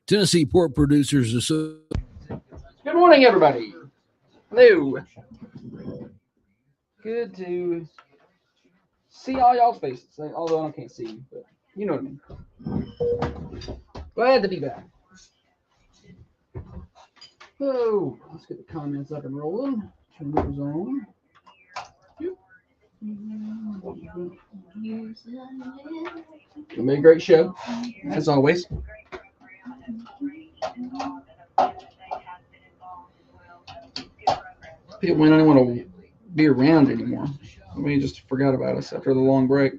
Tennessee Pork Producers Association. Good morning, everybody. Hello. Good to see all y'all's faces, although I can't see you, but you know what I mean. Glad to be back. So, let's get the comments up and rolling. Turn those on. It'll be a great show, as always. People might not want to be around anymore. We just forgot about us after the long break.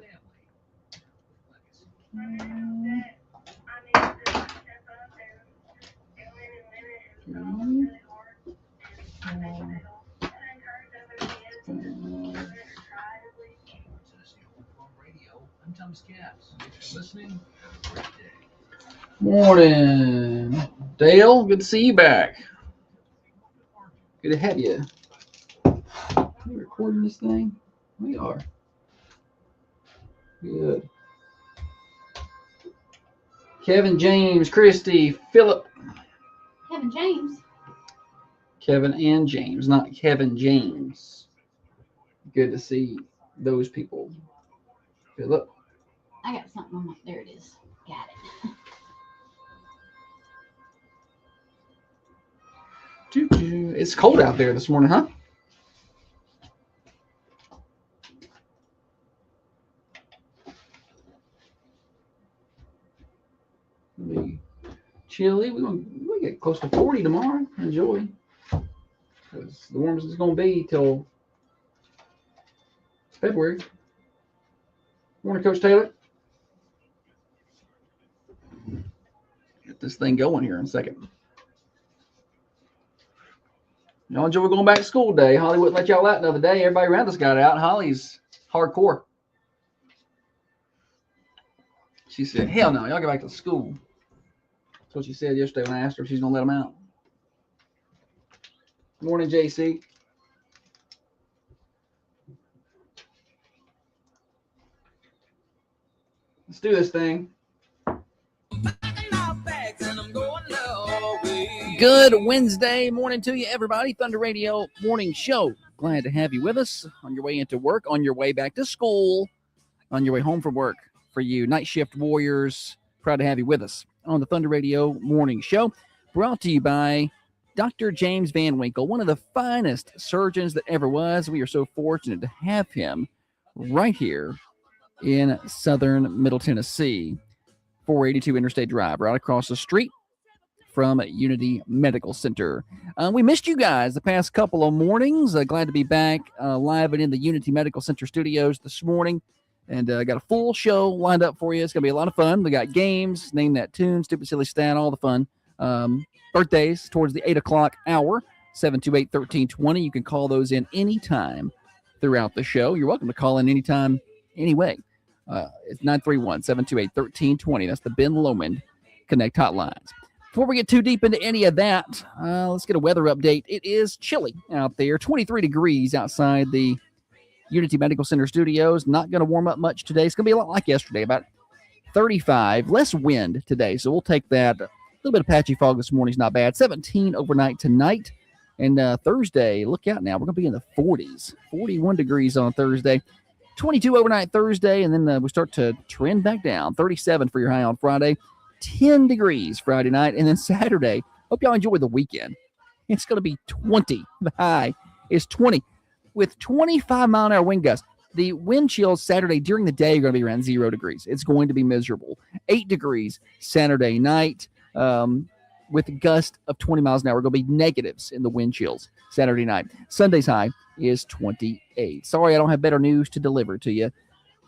Morning, Dale. Good to see you back. Good to have you. Are we recording this thing? We are. Good. Kevin, James, Christy, Philip. Kevin James. Kevin and James, not Kevin James. Good to see those people. Philip. I got something on my, there it is. Got it. It's cold out there this morning, huh? It'll be chilly. We get close to 40 tomorrow. Enjoy. It's the warmest it's going to be till February. Morning, Coach Taylor. Get this thing going here in a second. Y'all enjoy going back to school day. Holly wouldn't let y'all out another day. Everybody around us got out. Holly's hardcore. She said, hell no, y'all go back to school. That's what she said yesterday when I asked her if she's going to let them out. Good morning, JC. Let's do this thing. Good Wednesday morning to you, everybody. Thunder Radio Morning Show. Glad to have you with us on your way into work, on your way back to school, on your way home from work. For you night shift warriors, proud to have you with us on the Thunder Radio Morning Show. Brought to you by Dr. James Van Winkle, one of the finest surgeons that ever was. We are so fortunate to have him right here in southern Middle Tennessee, 482 Interstate Drive, right across the street from Unity Medical Center. We missed you guys the past couple of mornings. Glad to be back live and in the Unity Medical Center studios this morning. And got a full show lined up for you. It's going to be a lot of fun. We got games, Name That Tune, Stupid Silly Stat, all the fun. Birthdays towards the 8 o'clock hour, 728-1320. You can call those in anytime throughout the show. You're welcome to call in anytime anyway. It's 931-728-1320. That's the Ben Lomond Connect hotlines. Before we get too deep into any of that, let's get a weather update. It is chilly out there, 23 degrees outside the Unity Medical Center studios. Not going to warm up much today. It's going to be a lot like yesterday, about 35. Less wind today, so we'll take that. A little bit of patchy fog this morning is not bad. 17 overnight tonight. And Thursday, look out now. We're going to be in the 40s. 41 degrees on Thursday. 22 overnight Thursday, and then we start to trend back down. 37 for your high on Friday. 10 degrees Friday night, and then Saturday. Hope y'all enjoy the weekend. It's going to be 20. The high is 20 with 25-mile-an-hour wind gusts. The wind chills Saturday during the day are going to be around 0 degrees. It's going to be miserable. 8 degrees Saturday night with a gust of 20 miles an hour. Going to be negatives in the wind chills Saturday night. Sunday's high is 28. Sorry, I don't have better news to deliver to you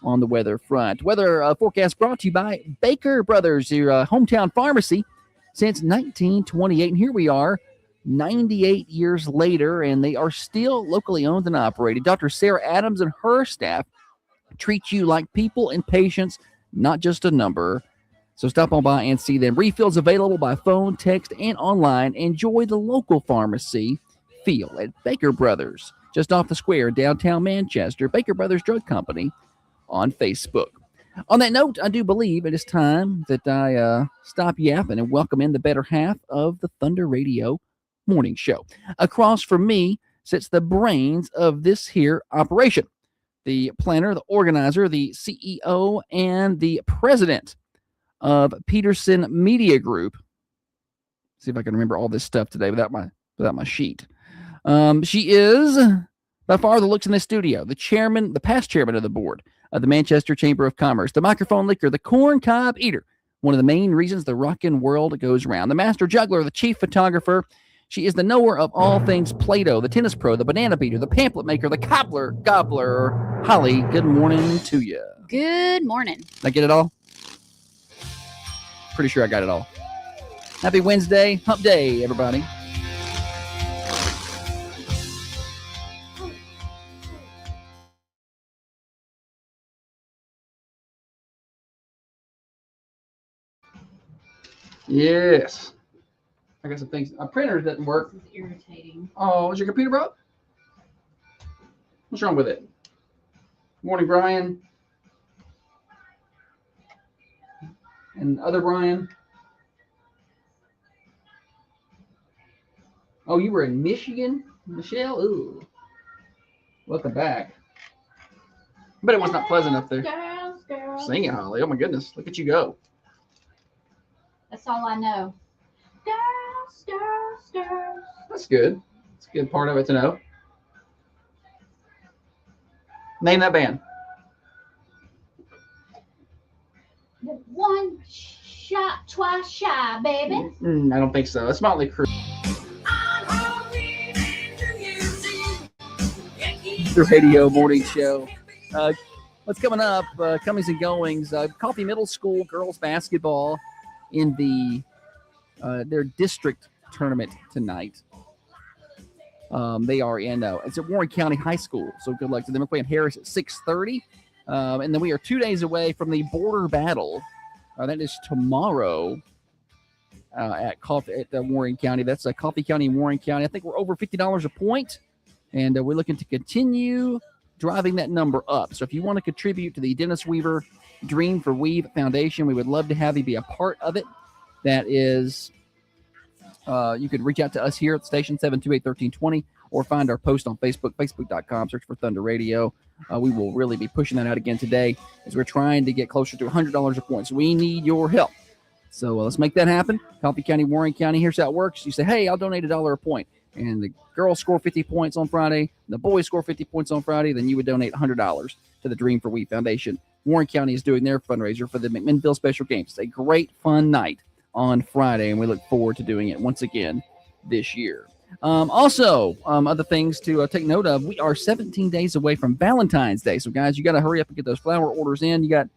on the weather front. Weather forecast brought to you by Baker Brothers, your hometown pharmacy since 1928. And here we are, 98 years later, and they are still locally owned and operated. Dr. Sarah Adams and her staff treat you like people and patients, not just a number. So stop on by and see them. Refills available by phone, text, and online. Enjoy the local pharmacy feel at Baker Brothers, just off the square, downtown Manchester. Baker Brothers Drug Company on Facebook. On that note, I do believe it is time that I stop yapping and welcome in the better half of the Thunder Radio Morning Show. Across from me sits the brains of this here operation, the planner, the organizer, the CEO, and the president of Peterson Media Group. See if I can remember all this stuff today without my sheet. She is by far the looks in the studio, the past chairman of the board of the Manchester Chamber of Commerce, the microphone licker, the corn cob eater, one of the main reasons the rockin' world goes round, the master juggler, the chief photographer. She is the knower of all things Play-Doh, the tennis pro, the banana beater, the pamphlet maker, the cobbler, gobbler. Holly, good morning to you. Good morning. Did I get it all? Pretty sure I got it all. Happy Wednesday, hump day, everybody. Yes. I got some things. Our printer doesn't work. This is irritating. Oh, is your computer broke? What's wrong with it? Morning, Brian. And other Brian. Oh, you were in Michigan, Michelle? Ooh. Welcome back. But it was not pleasant up there. Girls. Sing it, Holly. Oh, my goodness. Look at you go. That's all I know. Girls. That's good. That's a good part of it to know. Name that band. One shot, twice shy, baby. I don't think so. It's Motley Crue. The radio morning show. What's coming up? Comings and goings. Coffee Middle School girls basketball in their district tournament tonight. They are in. It's at Warren County High School. So good luck to them. We're playing Harris at 6:30, and then we are 2 days away from the border battle. That is tomorrow at Warren County. That's Coffee County, Warren County. I think we're over $50 a point. And we're looking to continue driving that number up. So if you want to contribute to the Dennis Weaver Dream for Weave Foundation, we would love to have you be a part of it. That is, you could reach out to us here at the station, 728-1320, or find our post on Facebook, facebook.com, search for Thunder Radio. We will really be pushing that out again today as we're trying to get closer to $100 a point. So we need your help. So let's make that happen. Coffee County, Warren County, here's how it works. You say, hey, I'll donate $1 a point. And the girls score 50 points on Friday, the boys score 50 points on Friday, then you would donate $100 to the Dream for Wheat Foundation. Warren County is doing their fundraiser for the McMinnville Special Games. It's a great, fun night on Friday, and we look forward to doing it once again this year. Also, other things to take note of, we are 17 days away from Valentine's Day. So, guys, you got to hurry up and get those flower orders in. You got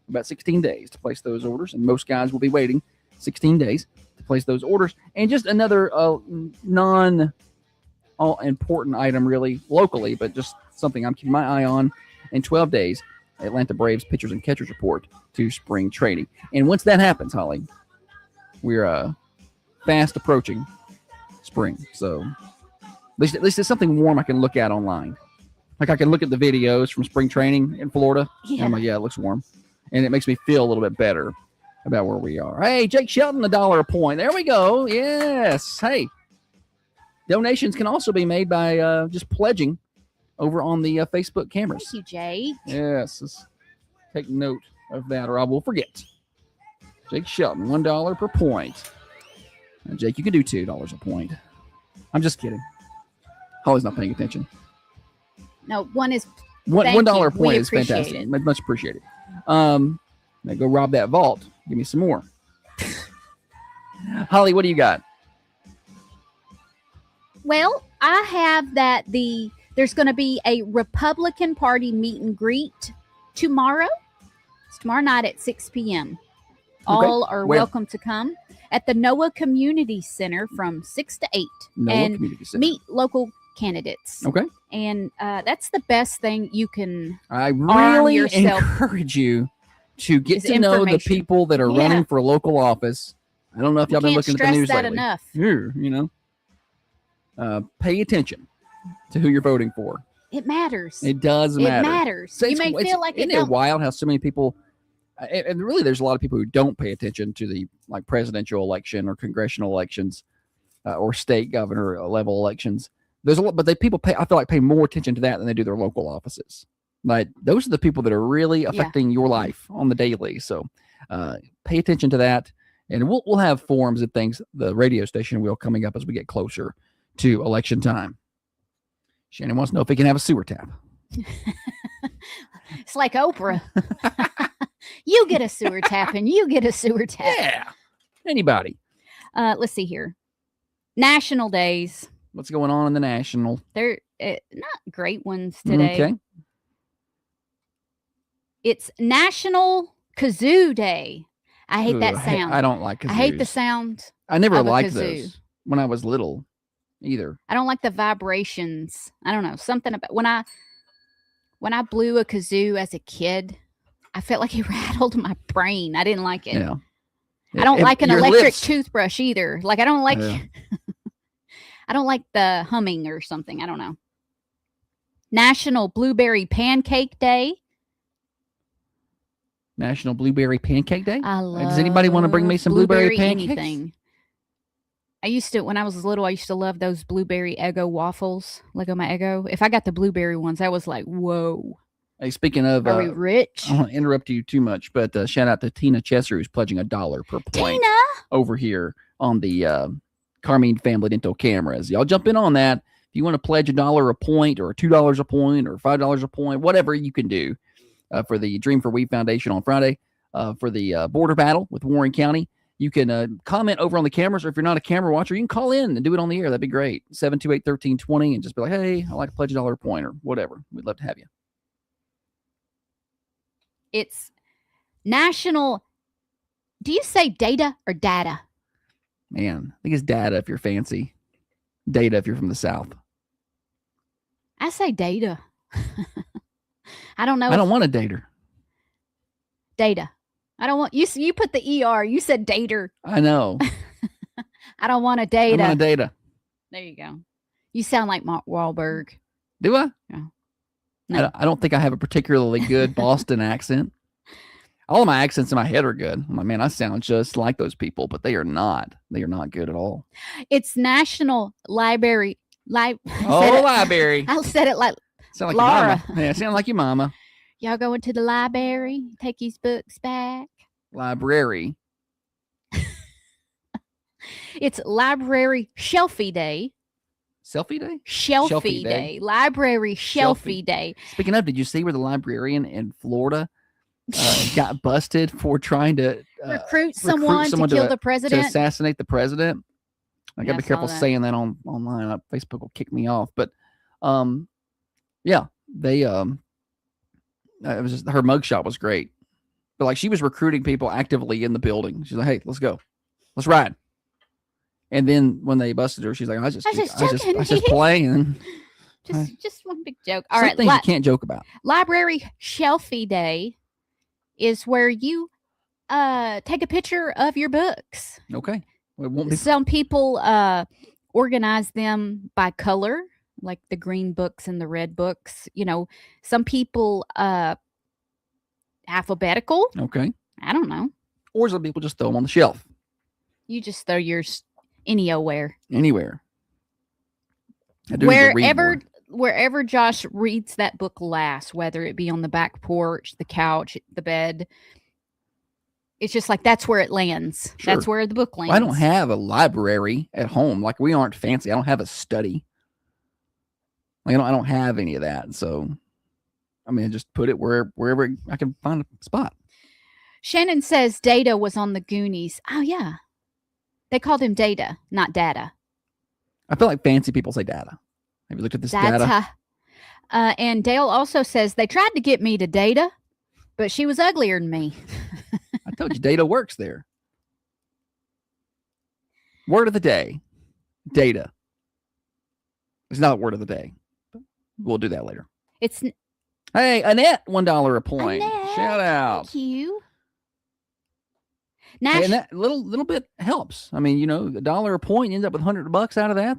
about 16 days to place those orders, and most guys will be waiting 16 days to place those orders. And just another non-all-important item, really, locally, but just something I'm keeping my eye on. In 12 days, Atlanta Braves pitchers and catchers report to spring training. And once that happens, Holly, we're fast approaching spring. So at least it's something warm I can look at online. Like I can look at the videos from spring training in Florida. Yeah. And I'm like, yeah, it looks warm. And it makes me feel a little bit better about where we are. Hey, Jake Shelton, $1 a point. There we go. Yes. Hey, donations can also be made by just pledging over on the Facebook cameras. Thank you, Jake. Yes. Let's take note of that or I will forget. Jake Shelton, $1 per point. Now, Jake, you can do $2 a point. I'm just kidding. Holly's not paying attention. No, one is $1 a We point is appreciate fantastic. it. Much appreciated. Now go rob that vault. Give me some more. Holly, what do you got? Well, I have that there's going to be a Republican Party meet and greet tomorrow. It's tomorrow night at 6 p.m. Okay. All are Where? welcome to come at the Noah Community Center from 6 to 8 Noah and Community Center. meet local candidates. Okay. And that's the best thing you can. I really yourself. encourage you to get Is to know the information. people that are Yeah. running for local office. I don't know if y'all been Can't looking at the stress news that lately. enough. Here, pay attention to who you're voting for. It matters. It does It matter. matters. So You it's- may feel like it isn't it don't. wild how so many people And really, there's a lot of people who don't pay attention to the like presidential election or congressional elections or state governor level elections. There's a lot, but people pay. I feel like pay more attention to that than they do their local offices. Like those are the people that are really affecting your life on the daily. So pay attention to that, and we'll have forums and things. The radio station will coming up as we get closer to election time. Shannon wants to know if he can have a sewer tap. It's like Oprah. You get a sewer tap and you get a sewer tap. Yeah. Anybody. Let's see here. National days. What's going on in the national? They're not great ones today. Okay. It's National Kazoo Day. I hate that sound. I don't like kazoos. I hate the sound. I never of a liked kazoo. those when I was little either. I don't like the vibrations. I don't know. Something about when I blew a kazoo as a kid, I felt like it rattled my brain. I didn't like it. Yeah. I don't like an your electric lips- toothbrush either. Like I don't like Yeah. I don't like the humming or something. I don't know. National Blueberry Pancake Day. National Blueberry Pancake Day. I love Does anybody want to bring me some blueberry pancakes? anything. I used to, when I was little, I used to love those blueberry Eggo waffles. Lego my Eggo. If I got the blueberry ones, I was like, whoa. Hey, speaking of, Are we rich? I don't want to interrupt you too much, but shout out to Tina Chesser, who's pledging $1 per point Tina! over here on the Carmine Family Dental cameras. Y'all jump in on that. If you want to pledge $1 a point or $2 a point or $5 a point, whatever you can do for the Dream for We Foundation on Friday for the border battle with Warren County. You can comment over on the cameras, or if you're not a camera watcher, you can call in and do it on the air. That'd be great. 728-1320 and just be like, hey, I'd like to pledge $1 a point or whatever. We'd love to have you. It's National, do you say data or data? Man, I think it's data if you're fancy. Data if you're from the South. I say data. I don't know. I don't want a dater. Data. I don't want, you put the ER, you said dater. I know. I don't want a I data. want a data. There you go. You sound like Mark Wahlberg. Do I? Yeah. No. I don't think I have a particularly good Boston accent. All of my accents in my head are good. I'm like, man, I sound just like those people, but they are not. They are not good at all. It's National Library. Oh, library. I said it like, Sound like Laura. your mama. Yeah, sound like your mama. y'all going to the library, take these books back. Library. It's Library Shelfie Day. Selfie day? Shelfie Shelfie Day. Day. Library Shelfie. Shelfie Day. Speaking of, did you see where the librarian in Florida got busted for trying to Recruit someone to kill the to president. assassinate the president? I Yeah, gotta I be saw careful that. saying that online. Facebook will kick me off. But yeah, they it was just, her mugshot was great. But like she was recruiting people actively in the building. She's like, hey, let's go. Let's ride. And then when they busted her, she's like, I was just joking. playing. Just one big joke. All Some right. things you can't joke about. Library Shelfie Day is where you take a picture of your books. Okay. Well, it won't be Some people organize them by color, like the green books and the red books. You know, some people alphabetical. okay. I don't know. Or some people just throw them on the shelf You just throw yours anywhere. anywhere. I do need to read more. Wherever Josh reads that book last, whether it be on the back porch, the couch, the bed, it's just like that's where it lands. That's Sure. where the book lands. Well, I don't have a library at home. Like we aren't fancy. I don't have a study. Like I don't have any of that. So, I mean, I just put it wherever I can find a spot. Shannon says Data was on the Goonies. Oh yeah, they called him Data, not Data. I feel like fancy people say data. Have you looked at this data? Data. And Dale also says they tried to get me to Data, but she was uglier than me. I told you data works there. Word of the day. Data. It's not a word of the day. We'll do that later. It's Hey, Annette, $1 a point. Annette, Shout out. thank you. Hey, and that little bit helps. I mean, $1 a point ends up with $100 out of that.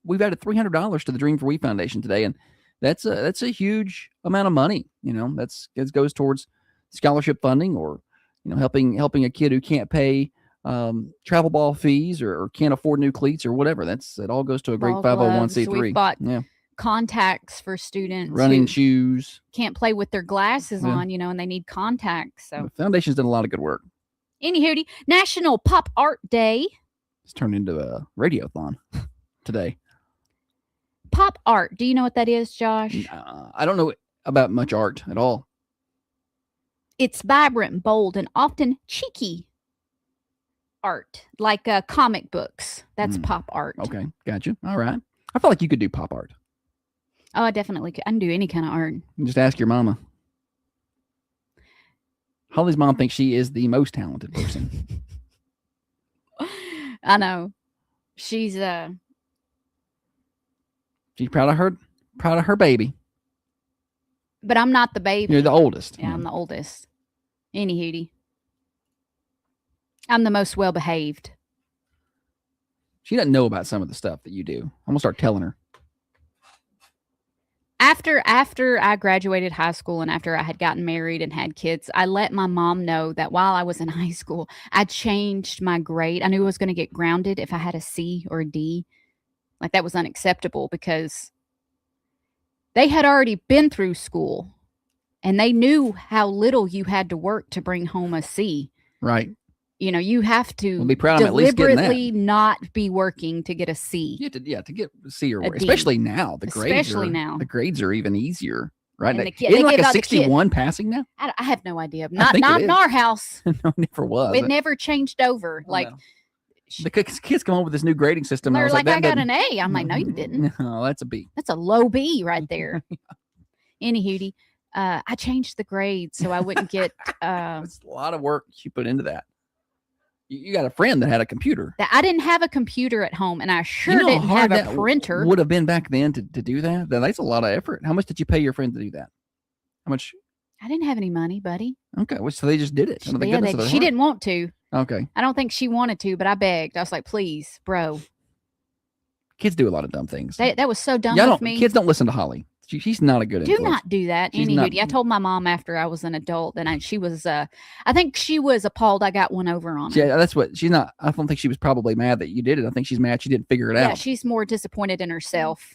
We've added $300 to the Dream for We Foundation today, and that's a huge amount of money. That goes towards scholarship funding, or helping a kid who can't pay travel ball fees or can't afford new cleats or whatever. It all goes to a great Ball 501c3. gloves. We've bought yeah, contacts for students running who shoes. can't play with their glasses Yeah. on, and they need contacts. So, The foundation's done a lot of good work. anywho, National Pop Art Day. It's turned into a radiothon today. Pop art. Do you know what that is, Josh? I don't know about much art at all. It's vibrant, bold, and often cheeky art, like comic books. That's pop art. Okay, gotcha. All right. I feel like you could do pop art. Oh, I definitely could. I can do any kind of art. Just ask your mama. Holly's mom thinks she is the most talented person. I know. She's She's proud of her baby. but I'm not the baby. You're the oldest. Yeah, I'm the oldest. Any hootie. I'm the most well behaved. She doesn't know about some of the stuff that you do. I'm gonna start telling her. After I graduated high school and after I had gotten married and had kids, I let my mom know that while I was in high school, I changed my grade. I knew I was going to get grounded if I had a C or a D. Like, that was unacceptable because they had already been through school and they knew how little you had to work to bring home a C. Right. You have to We'll be proud of 'em at least getting that. deliberately not be working to get a C. You have to get C or A D. especially now. The grades are even easier, right? And Isn't they like give a out the kid- 61 passing now? I have no idea. I think Not it in is. our house. No, it never was. It never changed over. Oh, Like, no. The kids come home with this new grading system. and I they're was like, that I got doesn't- an A. I'm like, no, you didn't. No, that's a B. That's a low B right there. Any hootie. I changed the grade so I wouldn't get It's a lot of work you put into that. You got a friend that had a computer. that. I didn't have a computer at home, and I sure You know how didn't hard have a that printer. would have been back then to do that. That's a lot of effort. How much did you pay your friend to do that? How much? I didn't have any money, buddy. Okay, well, so they just did it. Out of the Yeah, goodness of their she heart. didn't want to. Okay, I don't think she wanted to, but I begged. I was like, please, bro. kids do a lot of dumb things. That was so dumb Y'all with don't, me. kids don't listen to Holly. She's not a good Do influence. not do that. She's Any not- hootie. I told my mom after I was an adult, and she was, I think she was appalled I got one over on her. Yeah, that's what she's not. I don't think she was probably mad that you did it. I think she's mad she didn't figure it Yeah, out. she's more disappointed in herself.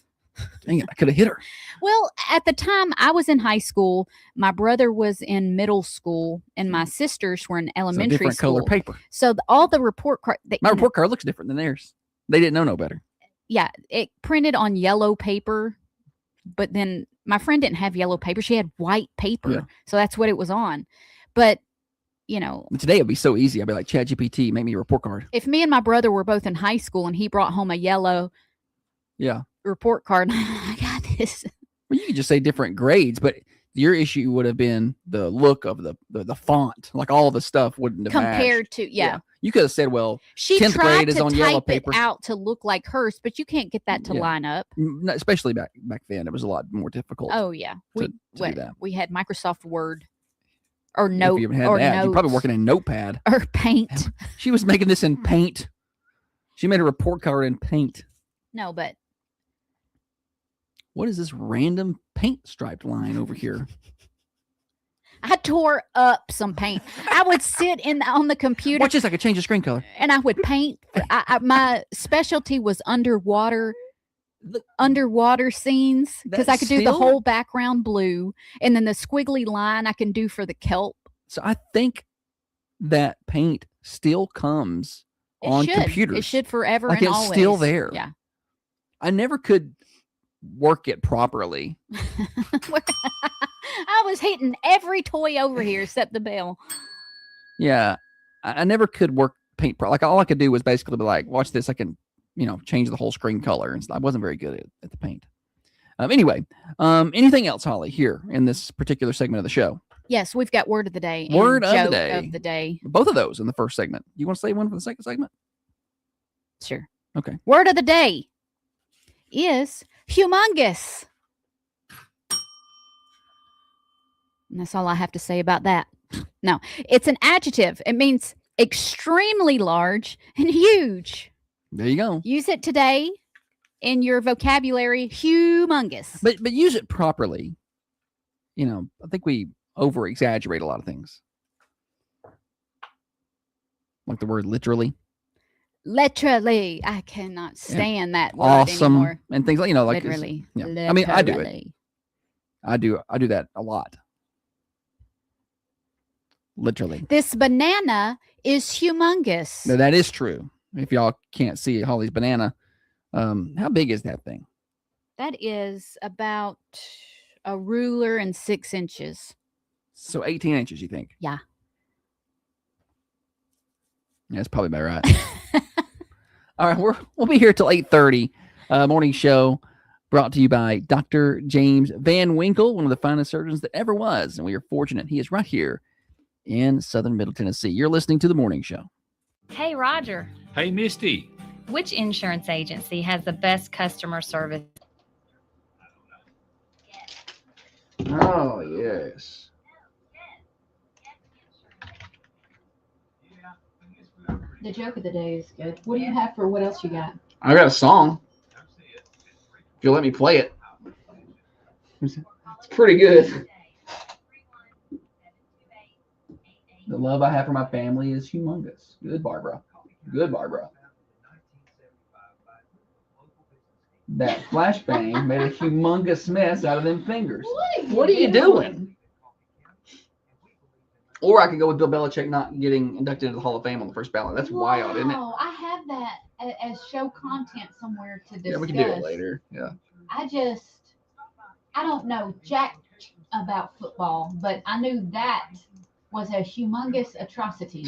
Dang it, I could have hit her. Well, at the time I was in high school, my brother was in middle school, and my sisters were in It's a elementary different school. color paper. So all the report card, My report card looks different than theirs. They didn't know no better. yeah, it printed on yellow paper, but then my friend didn't have yellow paper; she had white paper, Yeah. so that's what it was on. But And today it'd be so easy. I'd be like, ChatGPT, make me a report card. if me and my brother were both in high school and he brought home a yellow Yeah. report card, I got this. Well, you could just say different grades, but your issue would have been the look of the font. Like all the stuff wouldn't have Compared matched. to yeah. You could have said, well, She 10th tried grade is to on yellow type paper. it out to look like hers, but you can't get that to Yeah. line up. especially back then, it was a lot more difficult. Oh yeah, to do that. we had Microsoft Word or If Note you even had or that, you're probably Notes working in Notepad. or Paint. She was making this in Paint. She made a report card in Paint. No, but What is this random paint striped line over here? I tore up some paint. I would sit on the computer Watch this. I could change the screen color. and I would paint. My specialty was underwater scenes because I That's could do the still- whole background blue, and then the squiggly line I can do for the kelp. So I think that Paint still comes It on should. computers. It should forever Like, and it's always. still there. Yeah. I never could work it properly. I was hitting every toy over here except the bell. Yeah, I never could work Paint. Like all I could do was basically be like, watch this. I can, change the whole screen color. And I wasn't very good at the Paint. Anyway, anything else, Holly, here in this particular segment of the show? Yes, we've got word of the day. and Word of the joke day. of the day. Both of those in the first segment. You want to say one for the second segment? Sure. Okay. Word of the day is humongous. And that's all I have to say about that. No, it's an adjective. It means extremely large and huge. There you go. Use it today in your vocabulary. Humongous. But use it properly. I think we over exaggerate a lot of things. Like the word literally. Literally, I cannot stand that word Awesome. anymore. And things like, like Literally. yeah. I mean, I do it. Literally. I do that a lot. Literally. This banana is humongous. Now, that is true. If y'all can't see Holly's banana, how big is that thing? That is about a ruler and 6 inches. So 18 inches, you think? Yeah. Yeah, that's probably about right. All right, we'll be here till 8:30. Morning show brought to you by Dr. James Van Winkle, one of the finest surgeons that ever was. And we are fortunate he is right here in Southern Middle Tennessee. You're listening to The Morning Show. Hey, Roger. Hey, Misty. Which insurance agency has the best customer service? Oh, yes. The joke of the day is good. What do you have for what else you got? I got a song. If you'll let me play it. It's pretty good. The love I have for my family is humongous. Good, Barbara. Good, Barbara. That flashbang made a humongous mess out of them fingers. What are you doing? Or I could go with Bill Belichick not getting inducted into the Hall of Fame on the first ballot. That's wild, isn't it? Oh, I have that as show content somewhere to discuss. Yeah, we can do it later. Yeah. I don't know jack about football, but I knew that was a humongous atrocity.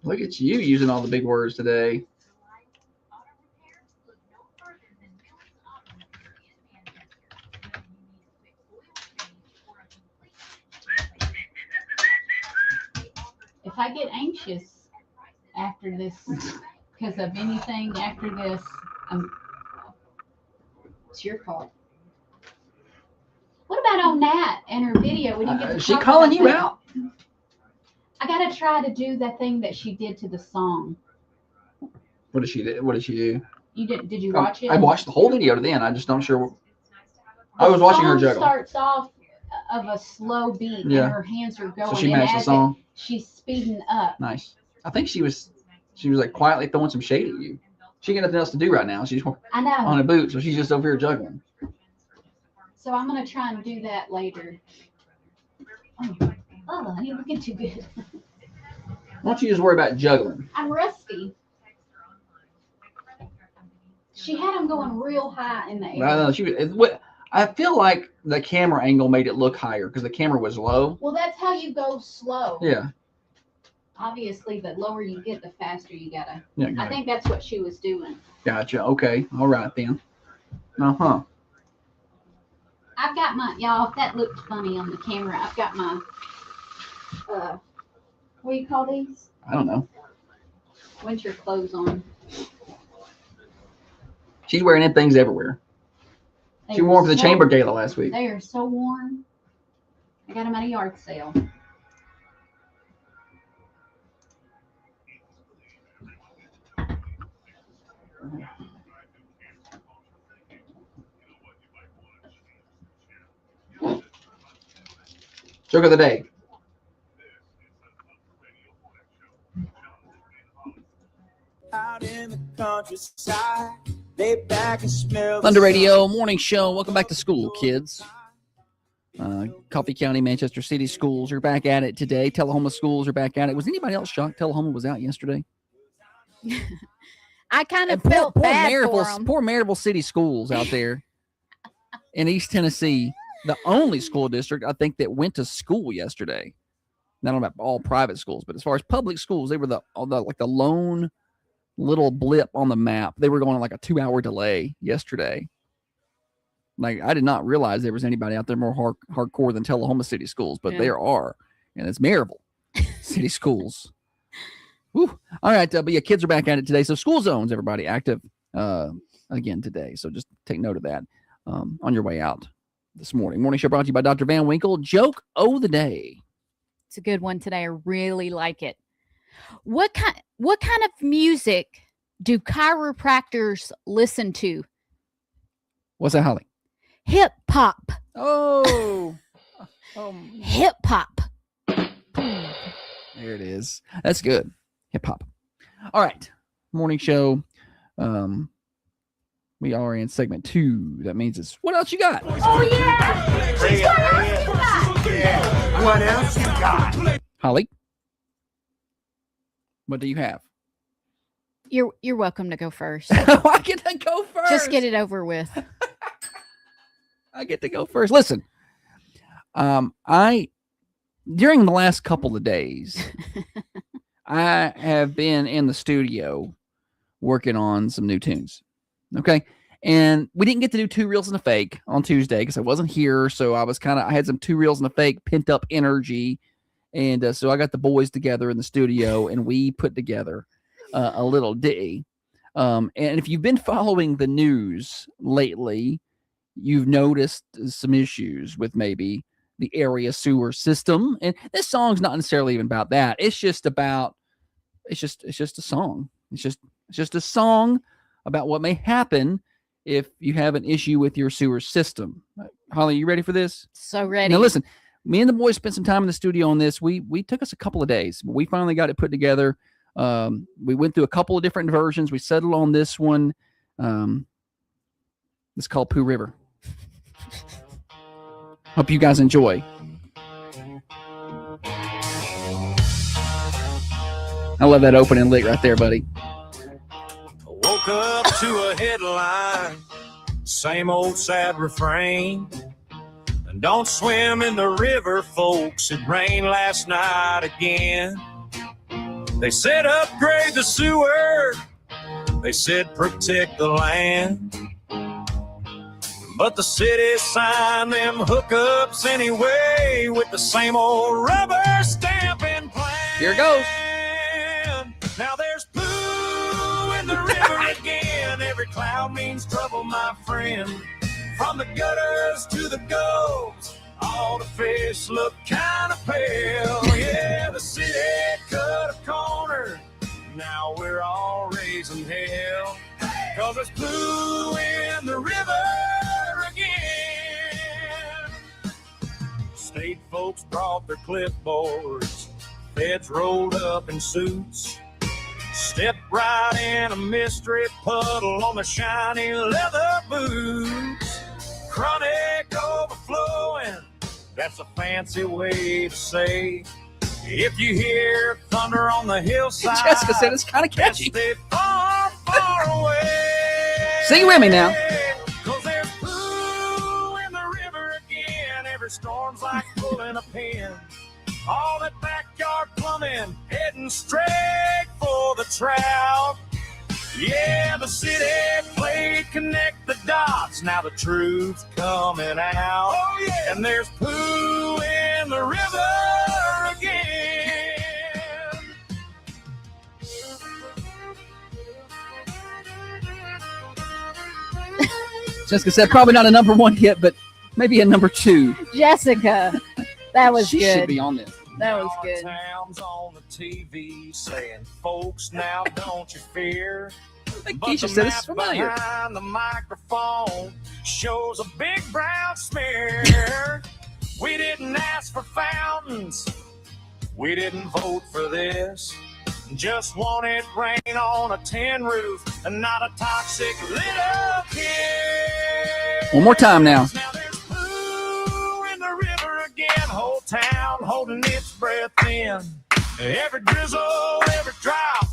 Look at you using all the big words today. If I get anxious after this, because of anything after this, it's your fault. What about on Nat and her video? We didn't get to Is she talk calling about you that. out? I gotta try to do that thing that she did to the song. What did she do? What did she do? You did you watch it? I watched the whole video to the end. I just don't sure. The I was watching her song juggle. Starts off of a slow beat, Yeah. and her hands are going. So she and matched the as song. she's speeding up. Nice. I think she was like quietly throwing some shade at you. She got nothing else to do right now. She's I know. on a boot, so she's just over here juggling. So I'm gonna try and do that later. Oh, I ain't looking too good. Why don't you just worry about juggling? I'm rusty. She had them going real high in the air. I don't know. I feel like the camera angle made it look higher because the camera was low. Well, that's how you go slow. Yeah. Obviously, the lower you get, the faster you gotta. Yeah. I think that's what she was doing. Gotcha. Okay. All right then. Uh-huh. I've got y'all, if that looked funny on the camera, I've got my, what do you call these? I don't know. Winter clothes on. She's wearing them things everywhere. She wore them for the chamber gala last week. They are so warm. I got them at a yard sale. Joke of the day. Out in the countryside, lay back and smell Thunder Radio Morning Show. Welcome back to school, kids. Coffee County, Manchester City schools are back at it today. Tullahoma schools are back at it. Was anybody else shocked Tullahoma was out yesterday? I kind of And felt bad for them. Poor Maryville City schools out there in East Tennessee, the only school district I think that went to school yesterday. Not about all private schools, but as far as public schools, they were the lone little blip on the map. They were going on like a 2-hour delay yesterday. Like, I did not realize there was anybody out there more hardcore than Tullahoma City schools, but there are, and it's Maryville City schools. Whew. All right, but yeah, kids are back at it today. So school zones, everybody, active again today. So just take note of that on your way out this morning. Morning show brought to you by Dr. Van Winkle. Joke of the day. It's a good one today. I really like it. What kind of music do chiropractors listen to? What's that, Holly? Hip hop. Oh, Hip hop. There it is. That's good. Hip hop. All right. Morning show. We are in segment 2. That means it's what else you got? Oh yeah! What else you got? Holly. What do you have? You're welcome to go first. I get to go first. Just get it over with. I get to go first. Listen, I during the last couple of days, I have been in the studio working on some new tunes. Okay. And we didn't get to do 2 reels and a fake on Tuesday because I wasn't here. So I had some 2 reels and a fake pent up energy. And so I got the boys together in the studio and we put together a little ditty. And if you've been following the news lately, you've noticed some issues with maybe the area sewer system. And this song's not necessarily even about that. It's just a song. It's just a song about what may happen if you have an issue with your sewer system. Holly, you ready for this? So ready. Now listen, me and the boys spent some time in the studio on this. We took us a couple of days, but we finally got it put together. We went through a couple of different versions. We settled on this one. It's called Pooh River. Hope you guys enjoy. I love that opening lick right there, buddy. Woke up to a headline, same old sad refrain. And don't swim in the river, folks, it rained last night again. They said upgrade the sewer, they said protect the land. But the city signed them hookups anyway with the same old rubber stamping plan. Here it goes. Now there's poo in the river again. Every cloud means trouble, my friend. From the gutters to the goals, all the fish look kind of pale. Yeah, the city cut a corner. Now we're all raising hell. Cause there's poo in the river again. State folks brought their clipboards. Feds rolled up in suits. Stepped right in a mystery puddle on the shiny leather boots. Chronic overflowing, that's a fancy way to say if you hear thunder on the hillside. Jessica said it's kind of catchy. Stay far, far away. Sing with me now. 'Cause there's poo in the river again. Every storm's like pulling a pin. All that backyard plumbing, heading straight for the trout. Yeah, the city played connect the dots. Now the truth's coming out. Oh, yeah. And there's poo in the river again. Jessica said probably not a number 1 hit, but maybe a number 2. Jessica. That was She good. should be on this. That was Our good. town's on the TV saying, folks, now don't you fear. I think But Keisha the said this map is familiar. behind the microphone shows a big brown smear. We didn't ask for fountains. We didn't vote for this. Just wanted rain on a tin roof and not a toxic little kid. One more time now. Now there's poo in the river again. Whole town holding its breath in. Every drizzle, every drop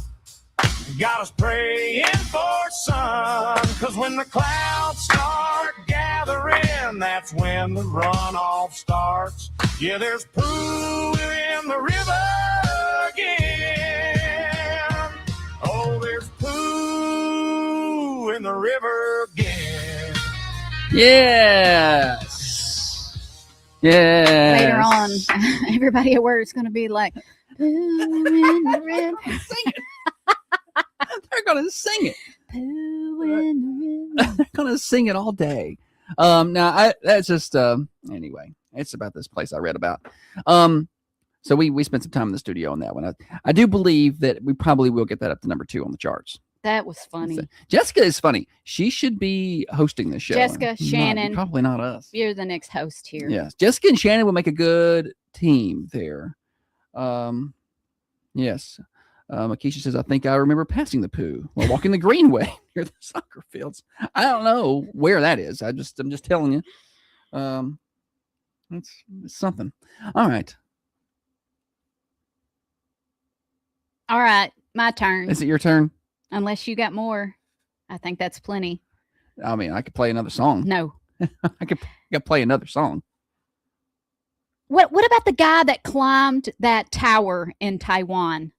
got us praying for sun. 'Cause when the clouds start gathering, that's when the runoff starts. Yeah, there's poo in the river again. Oh, there's poo in the river again. Yes. Yes. Later on, everybody at work is going to be like, poo in the river. Sing it. They're going to sing it. Poo in the river. They're going to sing it all day. That's just, anyway, it's about this place I read about. So we spent some time in the studio on that one. I do believe that we probably will get that up to number 2 on the charts. That was funny. Jessica is funny. She should be hosting this show. Jessica, Not- Shannon. probably not us. You're the next host here. Yes, Jessica and Shannon would make a good team there. Yes. Akeisha says, I think I remember passing the poo while walking the greenway near the soccer fields. I don't know where that is. I'm just telling you. It's something. All right. All right, my turn. Is it your turn? Unless you got more. I think that's plenty. I mean, I could play another song. No. I could play another song. What about the guy that climbed that tower in Taiwan?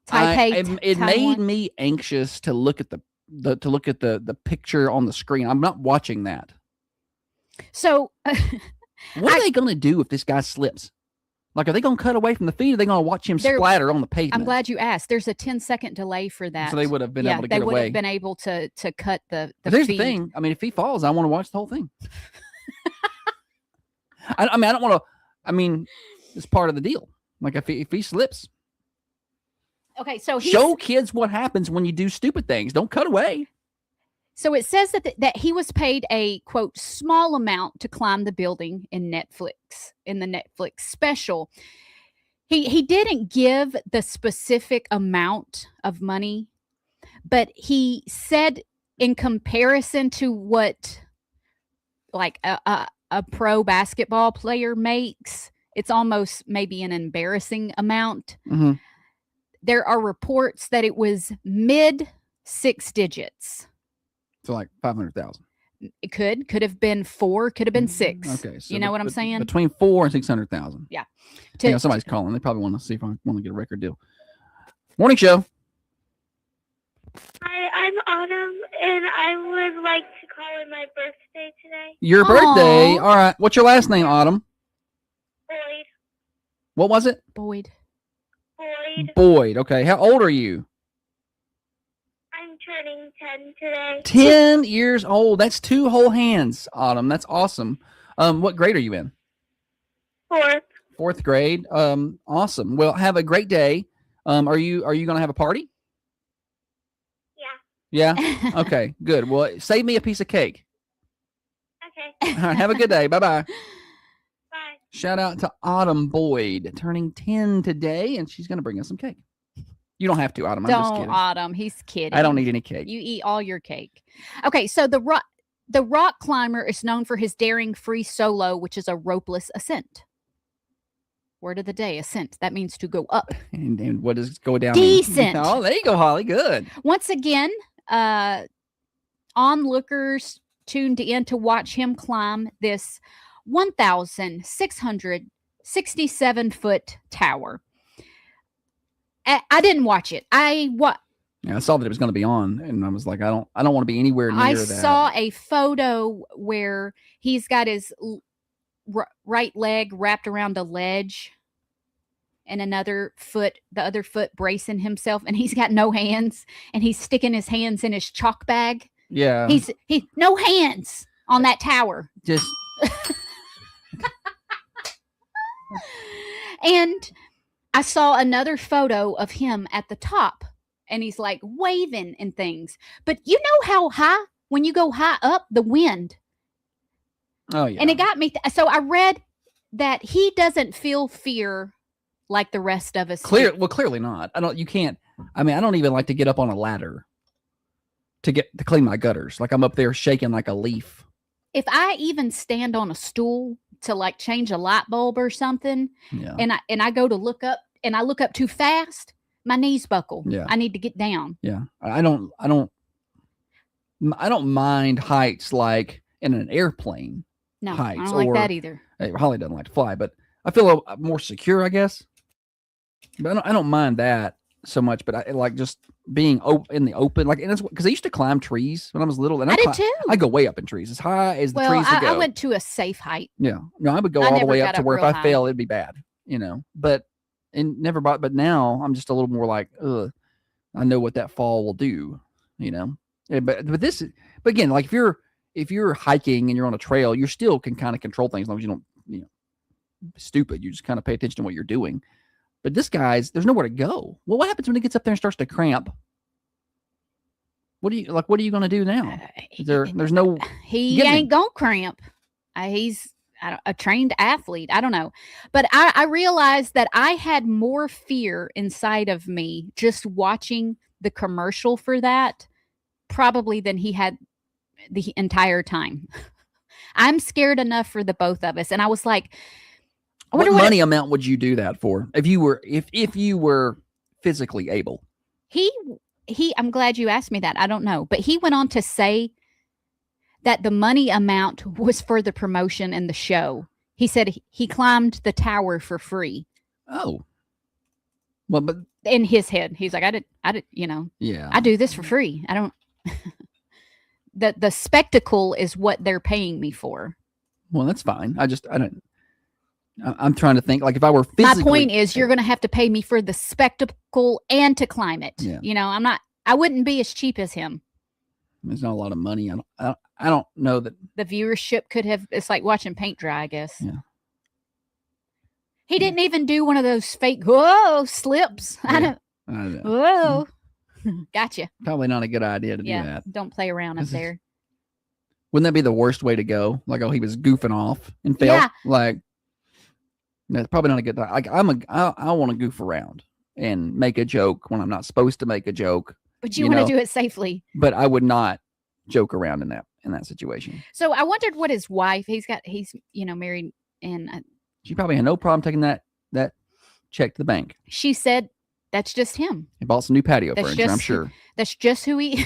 Taipei, It made Taiwan? me anxious to look at the picture on the screen. I'm not watching that. So What are they going to do if this guy slips? Like, are they going to cut away from the feed? Or are they going to watch him They're- splatter on the pavement? I'm glad you asked. There's a 10-second delay for that. So they would have been able to they get would away. have been able to cut the But here's feed. the thing. I mean, if he falls, I want to watch the whole thing. I mean, I don't want to. I mean, it's part of the deal. Like, if he slips, Okay, so he's, show kids what happens when you do stupid things. Don't cut away. so it says that he was paid a quote small amount to climb the building in the Netflix special. He didn't give the specific amount of money, but he said in comparison to what like a pro basketball player makes, it's almost maybe an embarrassing amount. Mhm. There are reports that it was mid 6 digits. So like 500,000. It could have been 4, could have been 6. Okay, so You know what I'm saying? Between 4 and 600,000. Yeah. You know, somebody's calling. They probably want to see if I want to get a record deal. Morning show. Hi, I'm Autumn, and I would like to call in my birthday today. Your birthday. Aw. All right. What's your last name, Autumn? Boyd. What was it? Boyd. Boyd. Okay. How old are you? I'm turning 10 today. 10 years old. That's 2 whole hands, Autumn. That's awesome. What grade are you in? 4th. 4th grade. Awesome. Well, have a great day. Are you going to have a party? Yeah. Yeah. Okay. Good. Well, save me a piece of cake. Okay. All right. Have a good day. Bye-bye. Bye. Shout out to Autumn Boyd, turning 10 today, and she's going to bring us some cake. You don't have to, Autumn. I'm just Don't, kidding. Autumn. He's kidding. I don't need any cake. You eat all your cake. Okay, so the rock climber is known for his daring free solo, which is a ropeless ascent. Word of the day, ascent. That means to go up. And what does go down? mean? Decent. Oh, there you go, Holly. Good. Once again, onlookers tuned in to watch him climb this 1,667 foot tower. I didn't watch it. Yeah, I saw that it was going to be on, and I was like, I don't want to be anywhere near I that. saw a photo where he's got his right leg wrapped around a ledge and the other foot bracing himself, and he's got no hands, and he's sticking his hands in his chalk bag. Yeah. He no hands on that tower. Just And I saw another photo of him at the top, and he's like waving and things. But you know how high, when you go high up, the wind. oh yeah. And it got me. So I read that he doesn't feel fear like the rest of us. do. Clearly not. You can't. I mean, I don't even like to get up on a ladder to clean my gutters. Like, I'm up there shaking like a leaf. If I even stand on a stool to like change a light bulb or something, Yeah. and I go to look up and I look up too fast, my knees buckle. Yeah. I need to get down. Yeah. I don't mind heights like in an airplane. No, I Heights don't like or- that either. Hey, Holly doesn't like to fly, but I feel more secure, I guess. But I don't mind that so much. But I like just being in the open, like, and it's because I used to climb trees when I was little, and I did too. I go way up in trees, as high as the Well, trees would go. I went to a safe height. Yeah, no, I would go I all the never way up got to up where if real I high. fell, it'd be bad, But but now I'm just a little more like, I know what that fall will do, Yeah, but again, like if you're hiking and you're on a trail, you still can kind of control things as long as you don't, stupid. You just kind of pay attention to what you're doing. But this guy's, there's nowhere to go. Well, what happens when he gets up there and starts to cramp? What are you going to do now? There's no He getting ain't gonna cramp. He's a trained athlete. I don't know, but I realized that I had more fear inside of me just watching the commercial for that, probably than he had the entire time. I'm scared enough for the both of us, and I was like, I what wonder money amount would you do that for if you were physically able? He I'm glad you asked me that. I don't know, but he went on to say that the money amount was for the promotion and the show. He said he climbed the tower for free. Oh, well, but In his head, he's like, I did, yeah, I do this for free. I don't. The spectacle is what they're paying me for. Well, that's fine. I'm trying to think, like, if I were physically. My point is, you're going to have to pay me for the spectacle and to climb it. Yeah. I wouldn't be as cheap as him. There's not a lot of money. I don't know that The viewership could have. It's like watching paint dry, I guess. Yeah. He didn't even do one of those fake slips. Yeah. I don't. I don't know. Whoa. Gotcha. Probably not a good idea to do Yeah. that. Don't play around up This is- there. Wouldn't that be the worst way to go? Like, oh, he was goofing off and failed. Yeah. Like, that's probably not a good. Like, I want to goof around and make a joke when I'm not supposed to make a joke, But you you want know. to do it safely. but I would not joke around in that situation. So I wondered what his wife. He's married, and She probably had no problem taking that check to the bank. she said that's just him. He bought some new patio That's furniture, I'm just- sure. That's just who he.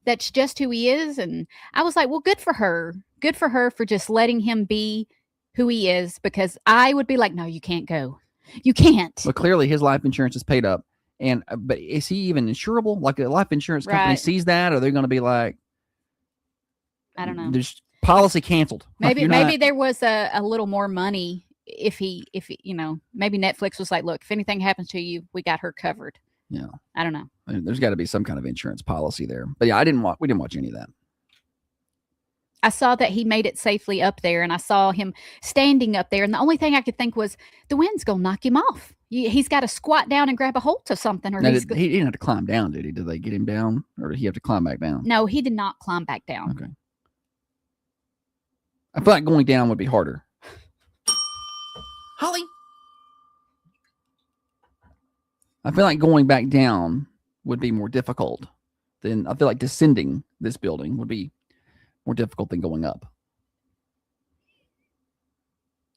That's just who he is. And I was like, well, good for her. Good for her for just letting him be who he is. Because I would be like, no, you can't go. You can't. But clearly, his life insurance is paid up. And but is he even insurable? Like, a life insurance company Right. sees that, or they're going to be like, I don't know. There's policy canceled. Like, Maybe you're maybe not- there was a little more money if he maybe Netflix was like, look, if anything happens to you, we got her covered. Yeah. I don't know. There's got to be some kind of insurance policy there. But yeah, we didn't watch any of that. I saw that he made it safely up there, and I saw him standing up there. And the only thing I could think was the wind's gonna knock him off. He's got to squat down and grab a hold of something, or Now, he's he didn't have to climb down, did he? Did they get him down, or did he have to climb back down? no, he did not climb back down. Okay. I feel like going down would be harder. Holly. I feel like going back down would be more difficult than I feel like descending this building would be more difficult than going up.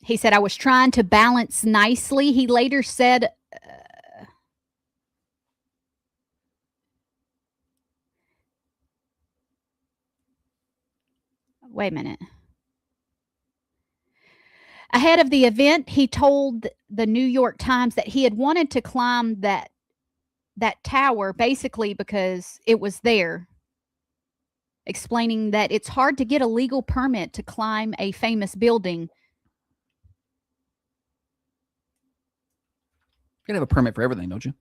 He said, I was trying to balance nicely. He later said, wait a minute. Ahead of the event, he told the New York Times that he had wanted to climb that tower basically because it was there, explaining that it's hard to get a legal permit to climb a famous building. You gotta have a permit for everything, don't you?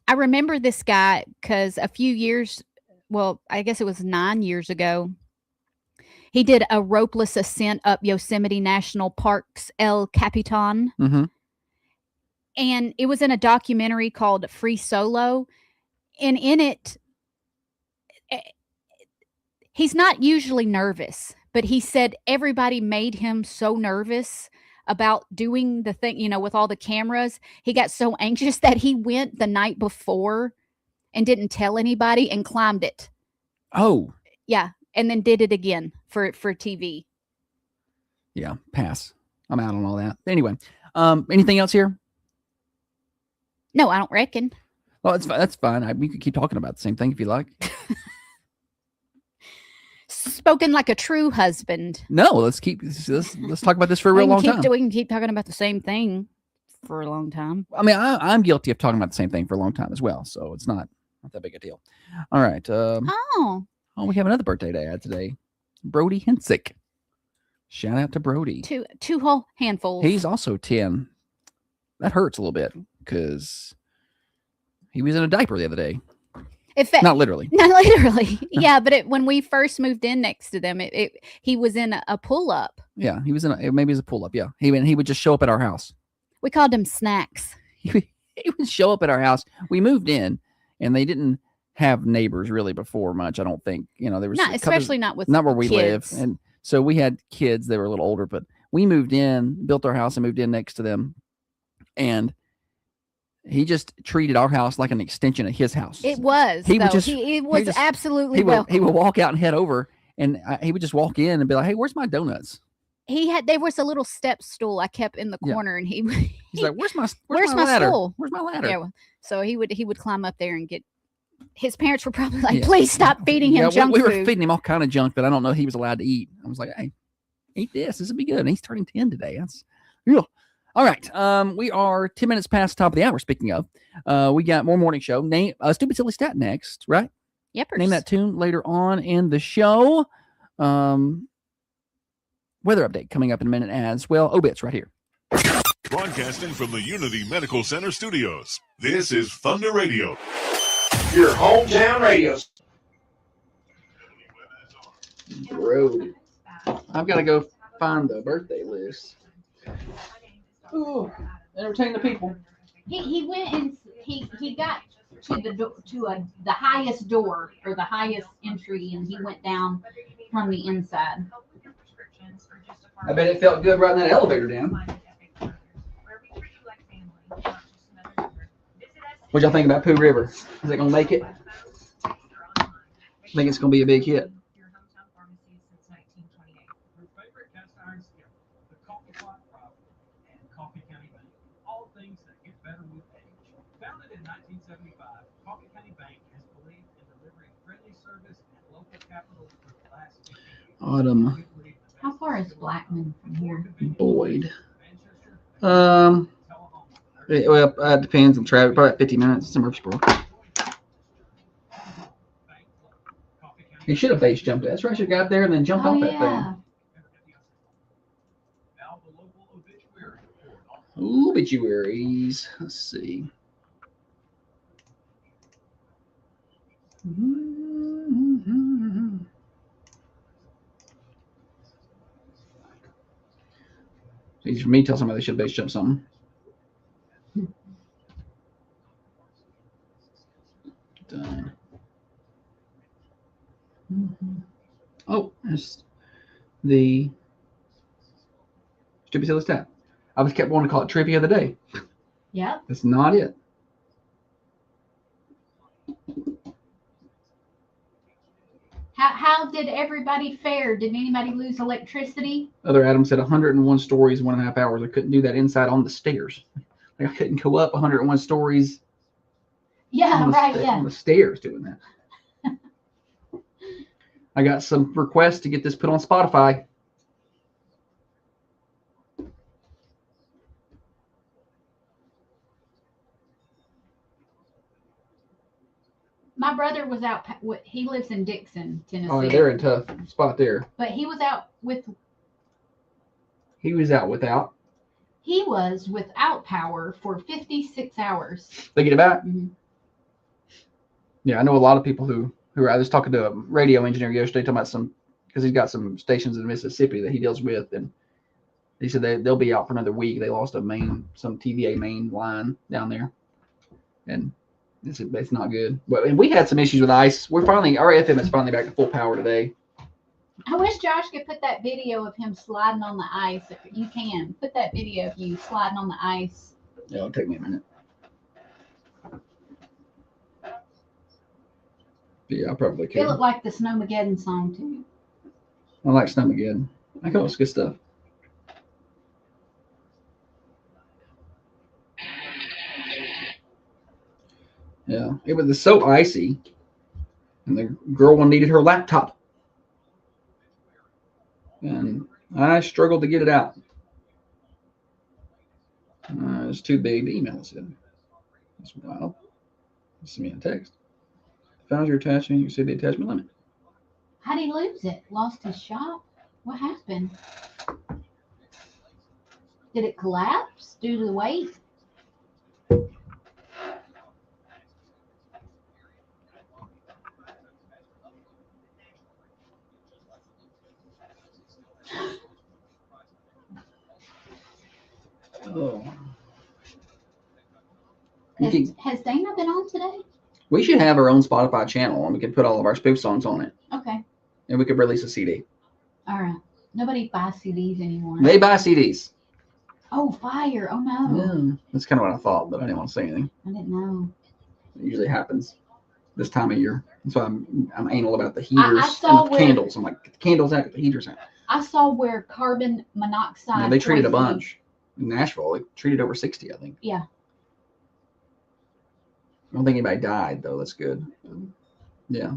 I remember this guy because a few years, well, I guess it was 9 years ago, he did a ropeless ascent up Yosemite National Park's El Capitan. Mm-hmm. And it was in a documentary called Free Solo. And in it, he's not usually nervous, but he said everybody made him so nervous about doing the thing, with all the cameras. He got so anxious that he went the night before and didn't tell anybody and climbed it. Oh, Yeah. And then did it again for TV. yeah. Pass. I'm out on all that. Anyway, anything else here? No, I don't reckon. Well, that's fine. We could keep talking about the same thing if you like. Spoken like a true husband. No, let's talk about this for a real long time. We can keep talking about the same thing for a long time. I mean, I'm guilty of talking about the same thing for a long time as well, so it's not that big a deal. All right. Oh, We have another birthday to add today. Brody Hensick. Shout out to Brody. two whole handfuls. He's also 10. That hurts a little bit because he was in a diaper the other day. Not literally. Not literally. Yeah, but when we first moved in next to them, he was in a pull-up. Yeah, he was maybe it was a pull-up. Yeah, he would just show up at our house. We called him Snacks. he would show up at our house. We moved in, and they didn't have neighbors really before much. I don't think there was Not especially not with not where we kids. live, and so we had kids. They were a little older, but we moved in, built our house, and moved in next to them, and he just treated our house like an extension of his house. It was. He would though. just- It was just- absolutely he would welcome. walk out and head over, and he would just walk in and be like, "Hey, where's my donuts?" There was a little step stool I kept in the Yeah. corner, and He's like, "Where's my Where's my ladder? stool?" Where's my ladder?" yeah. So he would climb up there and get. His parents were probably like, Yeah. "Please stop feeding him Yeah, junk we were food." feeding him all kind of junk that I don't know he was allowed to eat. I was like, "Hey, eat this. This will be good." And he's turning 10 today. That's real. All right. We are 10 minutes past the top of the hour. Speaking of, we got more morning show. Name Stupid Silly Stat next, right? Yepers. Name that tune later on in the show. Weather update coming up in a minute as well. Obits right here. Broadcasting from the Unity Medical Center studios. This is Thunder Radio. Your hometown radio. Road. I've got to go find the birthday list. Ooh, entertain the people. He went and he got to the highest door or the highest entry, and he went down from the inside. I bet it felt good riding that elevator down. What y'all think about Pooh River? Is it gonna make it? I think it's gonna be a big hit. Autumn How far is Blackman from here? Boyd. It depends on traffic. Probably 50 minutes. It's in Murfreesboro. He should have base jumped it. That's right. Should have got there and then jumped Oh off that yeah. thing. Obituaries. Let's see. It's easy for me to tell somebody they should base jump something. Done. Oh, that's the Stupid Silly Stat. I was kept wanting to call it Trivia of the Day. Yep. That's not it. How did everybody fare? Did anybody lose electricity? Other Adam said 101 stories, 1.5 hours. I couldn't do that inside on the stairs. Like I couldn't go up 101 stories Yeah, on right. the Yeah. stairs doing that. I got some requests to get this put on Spotify. My brother was out. He lives in Dixon, Tennessee. Oh, they're in a tough spot there. But he was out with. He was out without. He was without power for 56 hours. They get it back. Mhm. Yeah, I know a lot of people who are. I was talking to a radio engineer yesterday talking about because he's got some stations in Mississippi that he deals with, and he said they'll be out for another week. They lost some TVA main line down there, and it's not good. But and we had some issues with ice. Our FM is finally back to full power today. I wish Josh could put that video of him sliding on the ice. If you can, put that video of you sliding on the ice. Yeah, it'll take me a minute. Yeah, I probably It could. looked like the Snowmageddon song too. I like Snowmageddon. I thought it was good stuff. Yeah, it was so icy, and the girl needed her laptop, and I struggled to get it out. It's too big to email us in. That's wild. Send me a text. Found your attachment. You see the attachment limit. How did he lose it? Lost his shop? What happened? Did it collapse due to the weight? Oh. Has Dana been on today? We should have our own Spotify channel, and we could put all of our spoof songs on it, Okay. and we could release a CD. All right. Nobody buys CDs anymore. They buy CDs. Oh, fire. Oh, no. Yeah, that's kind of what I thought, but I didn't want to say anything. I didn't know. It usually happens this time of year. That's why I'm anal about the heaters saw and the candles. I'm like, get the candles out, get the heaters out. I saw where carbon monoxide. Yeah, they treated a poisoning- bunch in Nashville. They treated over 60, I think. Yeah. I don't think anybody died, though. That's good. Yeah.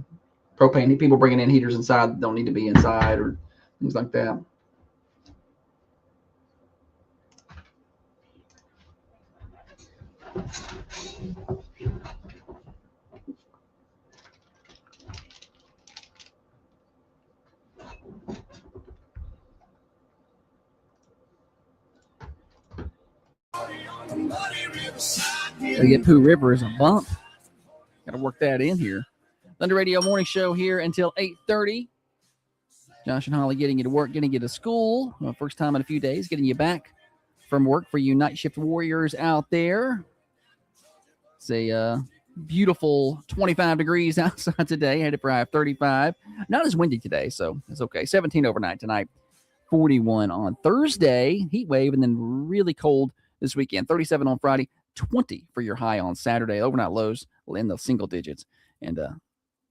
Propane, people bringing in heaters inside that don't need to be inside or things like that. Gotta get Pooh River as a bump. Gotta work that in here. Thunder Radio Morning Show here until 8:30. Josh and Holly getting you to work, getting you to school. Well, first time in a few days, getting you back from work for you night shift warriors out there. It's a beautiful 25 degrees outside today. Headed for high of 35. Not as windy today, so it's okay. 17 overnight tonight. 41 on Thursday. Heat wave, and then really cold this weekend. 37 on Friday. 20 for your high on Saturday. Overnight lows in the single digits. And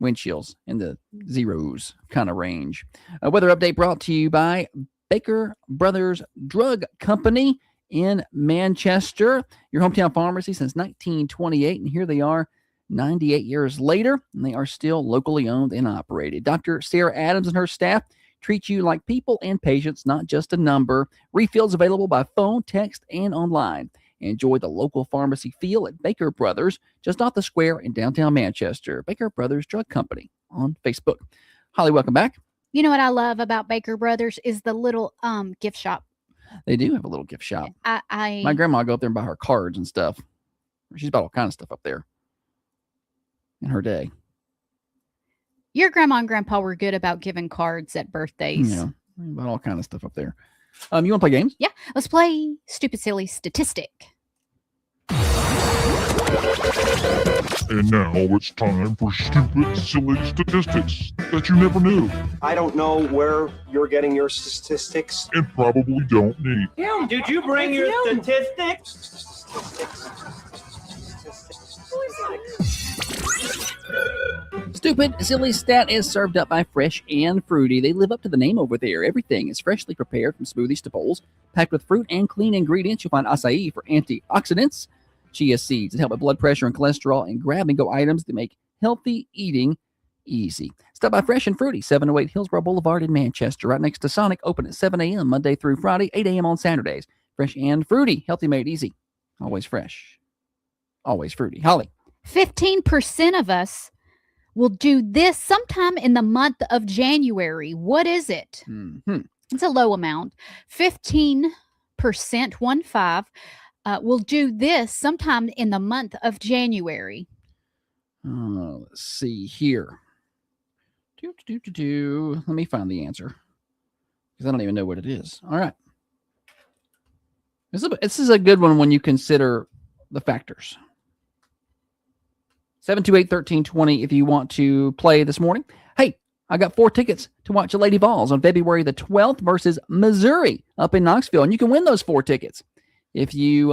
wind chills in the zeros kind of range. A weather update brought to you by Baker Brothers Drug Company in Manchester, your hometown pharmacy since 1928. And here they are 98 years later, and they are still locally owned and operated. Dr. Sarah Adams and her staff treat you like people and patients, not just a number. Refills available by phone, text, and online. Enjoy the local pharmacy feel at Baker Brothers, just off the square in downtown Manchester. Baker Brothers Drug Company on Facebook. Holly, welcome back. You know what I love about Baker Brothers is the little gift shop. They do have a little gift shop. I My grandma would go up there and buy her cards and stuff. She's bought all kinds of stuff up there in her day. Your grandma and grandpa were good about giving cards at birthdays. Yeah, bought all kinds of stuff up there. You want to play games? Yeah, let's play Stupid Silly Statistic. And now it's time for stupid, silly statistics that you never knew I don't know where you're getting your statistics. and probably don't need. Tim, did you bring your statistics? Stupid Silly Stat is served up by Fresh and Fruity. They live up to the name over there. Everything is freshly prepared from smoothies to bowls, packed with fruit and clean ingredients. You'll find acai for antioxidants, chia seeds that help with blood pressure and cholesterol, and grab-and-go items that make healthy eating easy. Stop by Fresh and Fruity, 708 Hillsborough Boulevard in Manchester, right next to Sonic, open at 7 a.m. Monday through Friday, 8 a.m. on Saturdays. Fresh and Fruity, healthy made easy. Always fresh. Always fruity. Holly. 15% of us will do this sometime in the month of January. What is it? It's a low amount. 15%, 1-5, will do this sometime in the month of January. Let's see here. Let me find the answer because I don't even know what it is. All right. This is a good one when you consider the factors. 728-1320 if you want to play this morning. Hey, I got 4 tickets to watch the Lady Vols on February the 12th versus Missouri up in Knoxville. And you can win those 4 tickets if you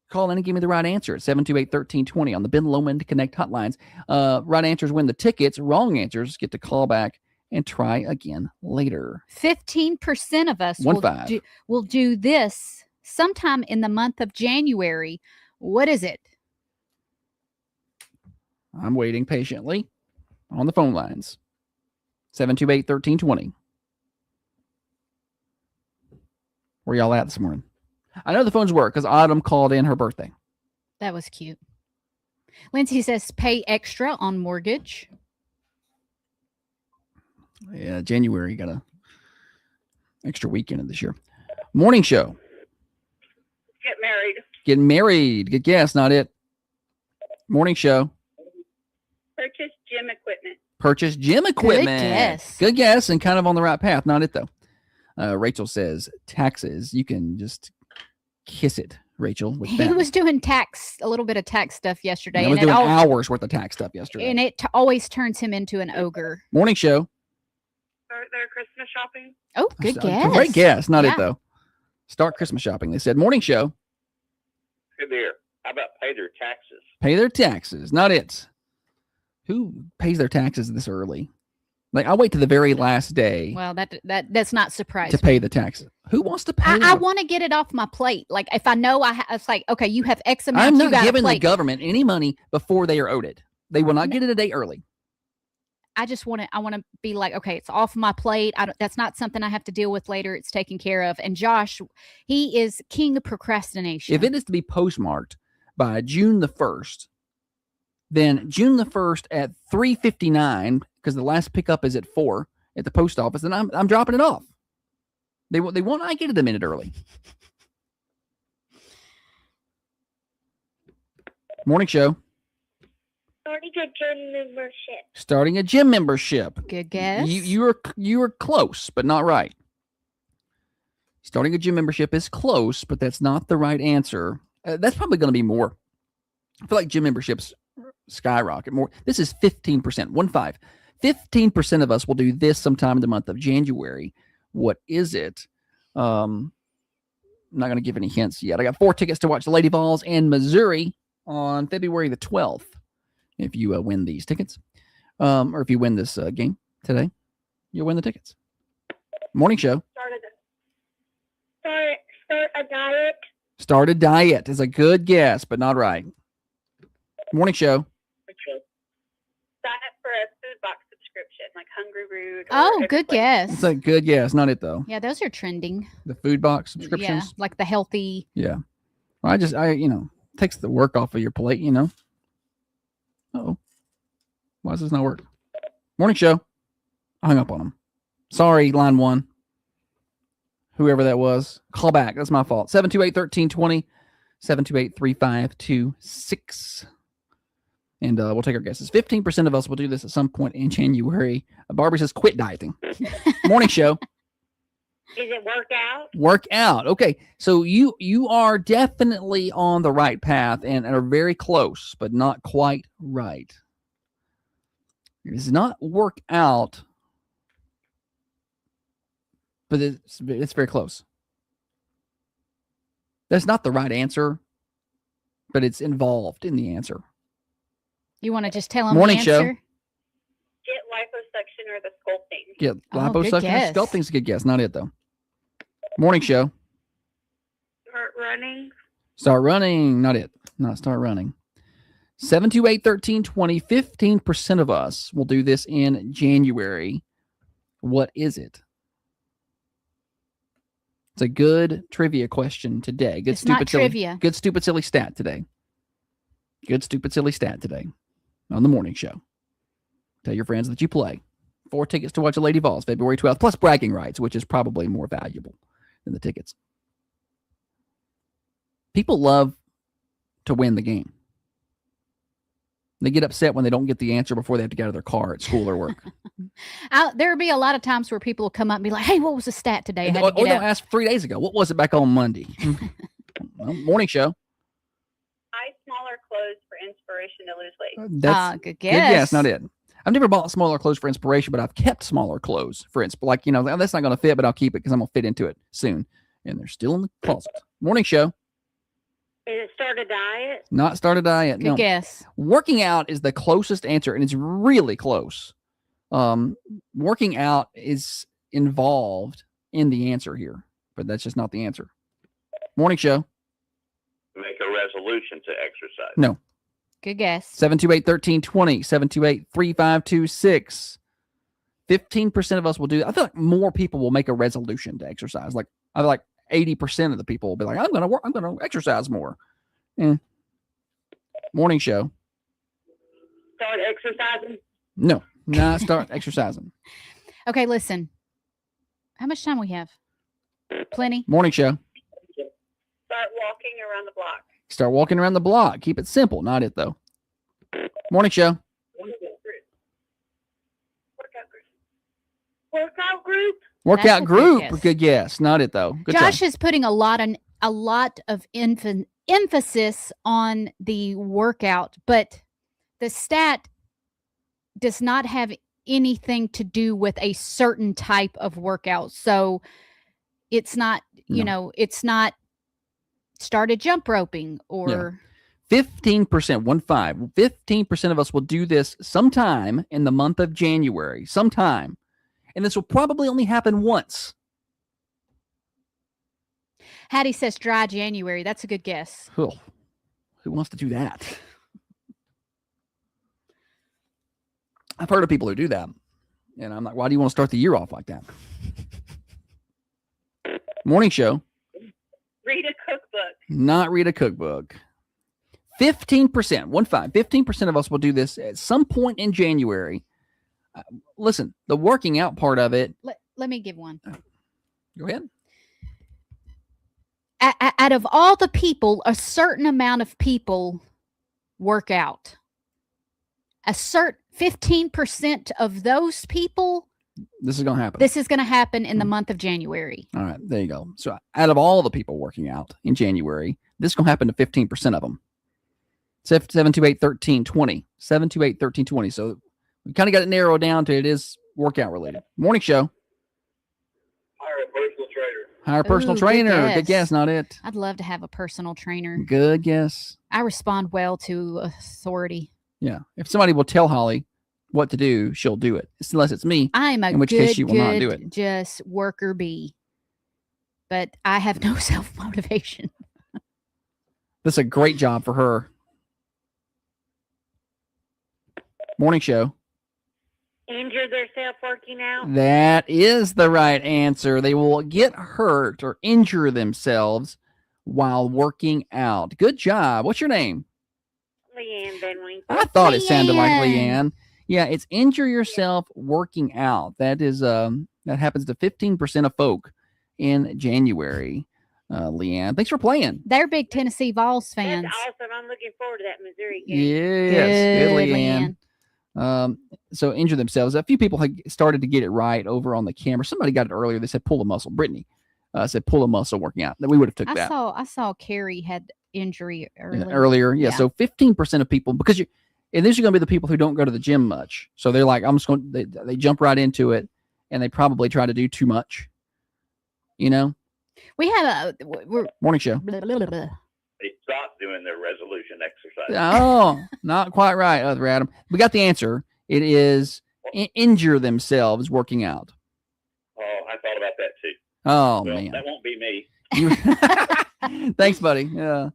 call in and give me the right answer at 728-1320 on the Ben Lomond Connect hotlines. Right answers win the tickets. Wrong answers get to call back and try again later. 15% of us will do this sometime in the month of January. What is it? I'm waiting patiently on the phone lines. 728-1320. Where y'all at this morning? I know the phones work because Autumn called in her birthday. That was cute. Lindsay says pay extra on mortgage. Yeah, January got a extra weekend of this year. Morning show. Get married. Getting married. Good guess, not it. Morning show. Purchase gym equipment. Purchase gym equipment. Good guess. Good guess, and kind of on the right path. Not it, though. Rachel says taxes. You can just kiss it Rachel. With He that. was doing a little bit of tax stuff yesterday, I was and doing it hours worth of tax stuff yesterday. and it always turns him into an ogre. Morning show. Start their Christmas shopping. Oh, good guess. Great guess. Not Yeah. it though. Start Christmas shopping. They said morning show. Good dear. How about pay their taxes? Pay their taxes. Not it. Who pays their taxes this early? Like I wait to the very last day Well, that's not surprising. to pay the taxes. Who wants to pay? I want to get it off my plate. Like if I know it's like, okay, you have X amount. I'm you not got giving the plate. government any money before they are owed it. They will not get it a day early. I just want to. I want to be like, okay, it's off my plate. That's not something I have to deal with later. It's taken care of. And Josh, he is king of procrastination. If it is to be postmarked by June the 1st, then June the 1st at 3:59, because the last pickup is at 4 at the post office, then I'm dropping it off. They won't I get it a minute early. Morning show. Starting a gym membership. Starting a gym membership. Good guess. You were close, but not right. Starting a gym membership is close, but that's not the right answer. That's probably going to be more. I feel like gym memberships skyrocket more. This is 15%. 15% of us will do this sometime in the month of January. What is it? I'm not going to give any hints yet. I got 4 tickets to watch the Lady Vols and Missouri on February the 12th. If you win these tickets, or if you win this game today, you'll win the tickets. Morning show. Start a diet. Start a diet is a good guess, but not right. Morning show. Sign up for a food box subscription, like Hungry Root. Oh, good guess. It's a good guess, not it though. Yeah, those are trending. The food box Yeah, subscriptions. like the healthy. Yeah. Well, takes the work off of your plate, Uh-oh. Why does this not work? Morning show. I hung up on him. Sorry, line 1. Whoever that was. Call back. That's my fault. 728-1320. 728-3526. And we'll take our guesses. 15% of us will do this at some point in January. Barbie says quit dieting. Morning show. Is it workout? Work out. Okay. So you are definitely on the right path and are very close, but not quite right. It is not work out, but it's very close. That's not the right answer, but it's involved in the answer. You want to just tell him Morning the show. answer? Get liposuction or the sculpting. Yeah, Oh, good liposuction. guess. Sculpting's a good guess. Not it though. Morning show. Start running. Start running. Not it. Not start running. 728-1320. 15% of us will do this in January. What is it? It's a good trivia question today. Good It's not silly, trivia. Good stupid silly stat today. Good stupid silly stat today on the morning show. Tell your friends that you play. 4 tickets to watch the Lady Vols February 12th, plus bragging rights, which is probably more valuable than the tickets. People love to win the game. They get upset when they don't get the answer before they have to get out of their car at school or work. There'll be a lot of times where people will come up and be like, "Hey, what was the stat today?" I had Or to get they'll out. ask 3 days ago, what was it back on Monday? Well, morning show. Buy smaller clothes for inspiration to lose weight. That's Good good guess, guess. not it. I've never bought smaller clothes for inspiration, but I've kept smaller clothes for like, that's not going to fit, but I'll keep it because I'm going to fit into it soon. And they're still in the closet. Morning show. Is it start a diet? Not start a diet. Good No. guess. Working out is the closest answer, and it's really close. Working out is involved in the answer here, but that's just not the answer. Morning show. Make a resolution to exercise. No. Good guess. 728-1320. 728-3526. 15% of us will do. I feel like more people will make a resolution to exercise. Like I feel like 80% of the people will be like, I'm going to exercise more. Morning show. Start exercising. No, not start exercising. Okay, listen. How much time we have? Plenty. Morning show. Start walking around the block. Start walking around the block. Keep it simple. Not it though. Morning show. Workout group. Workout That's a good group. guess. Good guess. Not it though. Good Josh job. is putting a lot of a lot of emphasis on the workout, but the stat does not have anything to do with a certain type of workout. So it's not, it's not started jump roping or 15%, 15% of us will do this sometime in the month of January, sometime. And this will probably only happen once. Hattie says dry January. That's a good guess. Who wants to do that? I've heard of people who do that. And I'm like, why do you want to start the year off like that? Morning show. Read a cookbook. Not read a cookbook. 15% of us will do this at some point in January. Listen, the working out part of it. Let me give one. Go ahead. Out of all the people, a certain amount of people work out. A certain 15% of those people. This is going to happen. This is going to happen in the month of January. All right, there you go. So out of all the people working out in January, this is going to happen to 15% of them. 728-1320. 728-1320. So we kind of got it narrowed down to it is workout related. Morning show. Hire a personal trainer. Hire a personal trainer. Good guess, not it. I'd love to have a personal trainer. Good guess. I respond well to authority. Yeah. If somebody will tell Holly what to do, she'll do it. Unless it's me. I'm a in which case she will not do it. Just worker bee. But I have no self-motivation. That's a great job for her. Morning show. Injure themselves working out. That is the right answer. They will get hurt or injure themselves while working out. Good job. What's your name? Leanne Benwinkle. I thought it sounded like Leanne. Yeah, it's injure yourself working out. That is that happens to 15% of folk in January. Leanne, thanks for playing. They're big Tennessee Vols fans. That's awesome. I'm looking forward to that Missouri game. Yes, good Leanne. So injure themselves. A few people had started to get it right over on the camera. Somebody got it earlier. They said pull a muscle. Brittany said pull a muscle working out. That we would have took that. I saw Carrie had injury earlier. Yeah. So 15% of people, because and these are going to be the people who don't go to the gym much. So they're like, I'm just going. They jump right into it, and they probably try to do too much. You know. We have morning show. They stopped doing their resolution exercise. Oh, not quite right, Other Adam. We got the answer. It is injure themselves working out. Oh, I thought about that too. Oh, well, man. That won't be me. Thanks, buddy. I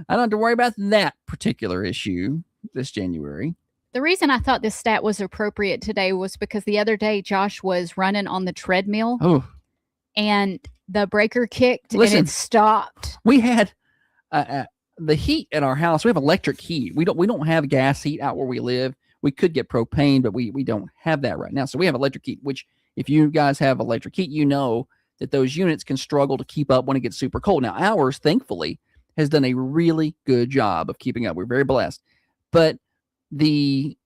don't have to worry about that particular issue this January. The reason I thought this stat was appropriate today was because the other day Josh was running on the treadmill. Oh. And the breaker kicked and it stopped. We had the heat at our house. We have electric heat. We don't have gas heat out where we live. We could get propane, but we don't have that right now. So we have electric heat, which if you guys have electric heat, you know that those units can struggle to keep up when it gets super cold. Now ours, thankfully, has done a really good job of keeping up. We're very blessed. But the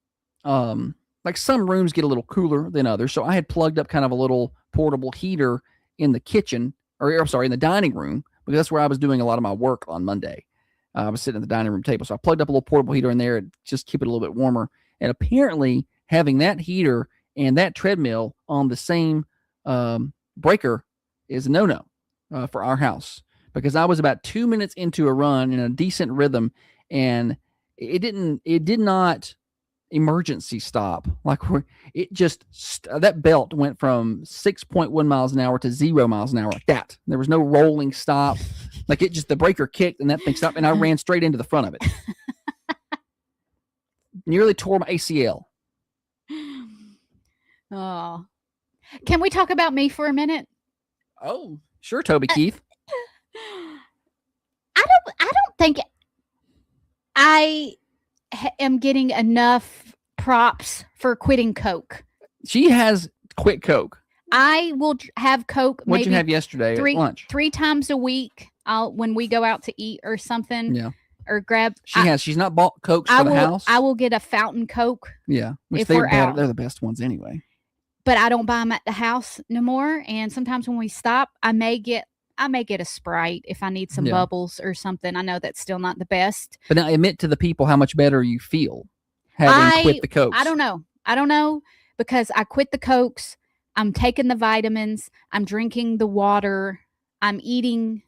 like some rooms get a little cooler than others. So I had plugged up kind of a little portable heater in the kitchen, in the dining room, because that's where I was doing a lot of my work on Monday. I was sitting at the dining room table. So I plugged up a little portable heater in there and just keep it a little bit warmer. And apparently having that heater and that treadmill on the same breaker is a no-no for our house, because I was about 2 minutes into a run in a decent rhythm, and it did not emergency stop. Like that belt went from 6.1 miles an hour to 0 miles an hour like that. There was no rolling stop. Like the breaker kicked and that thing stopped, and I ran straight into the front of it. Nearly tore my ACL. Oh, can we talk about me for a minute? Oh, sure, Toby Keith. I don't think I am getting enough props for quitting Coke. She has quit Coke. I will have Coke. What'd you have yesterday at lunch? 3 times a week. When we go out to eat or something. Yeah. Or grab. She's not bought Cokes for the house. I will get a fountain Coke. Yeah. Which they're the best ones anyway. But I don't buy them at the house no more. And sometimes when we stop, I may get I may get a Sprite if I need some Yeah. bubbles or something. I know that's still not the best. But now admit to the people how much better you feel having quit the Cokes. I don't know because I quit the Cokes. I'm taking the vitamins. I'm drinking the water. I'm eating,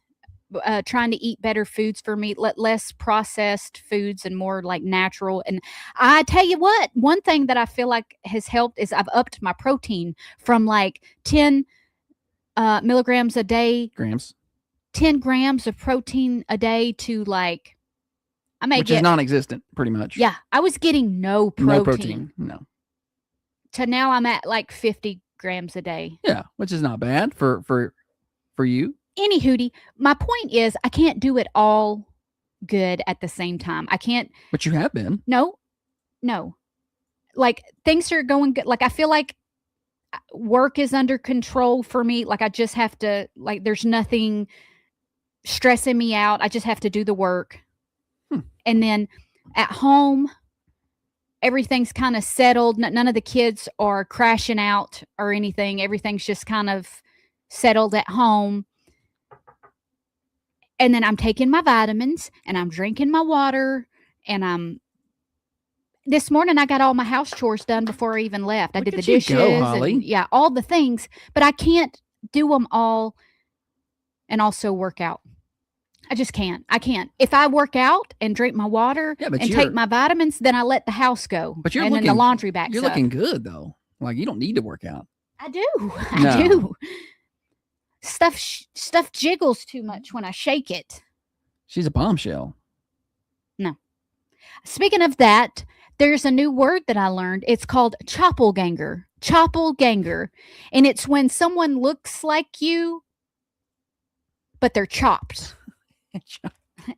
trying to eat better foods for me, less processed foods and more like natural. And I tell you what, one thing that I feel like has helped is I've upped my protein from like 10 milligrams a day, Grams. 10 grams of protein a day to like, I may Which get is non-existent, pretty much. Yeah, I was getting no protein. No protein. No. To now I'm at like 50 grams a day. Yeah, which is not bad for you. Any hootie, my point is I can't do it all good at the same time. I can't. But you have been. No. Like things are going good. Like I feel like work is under control for me. Like I just have to, like there's nothing stressing me out. I just have to do the work. And then at home, everything's kind of settled. None of the kids are crashing out or anything. Everything's just kind of settled at home. And then I'm taking my vitamins and I'm drinking my water and this morning I got all my house chores done before I even left. I did the dishes Holly. and yeah, all the things, but I can't do them all and also work out. I just can't. I can't. If I work out and drink my water Yeah, but and you're- take my vitamins, then I let the house go. But you're and looking then the laundry backs You're up. looking good though. Like you don't need to work out. I do. I No. do. Stuff jiggles too much when I shake it. She's a bombshell. No. Speaking of that, there's a new word that I learned. It's called choppelganger. Choppelganger. And it's when someone looks like you, but they're chopped.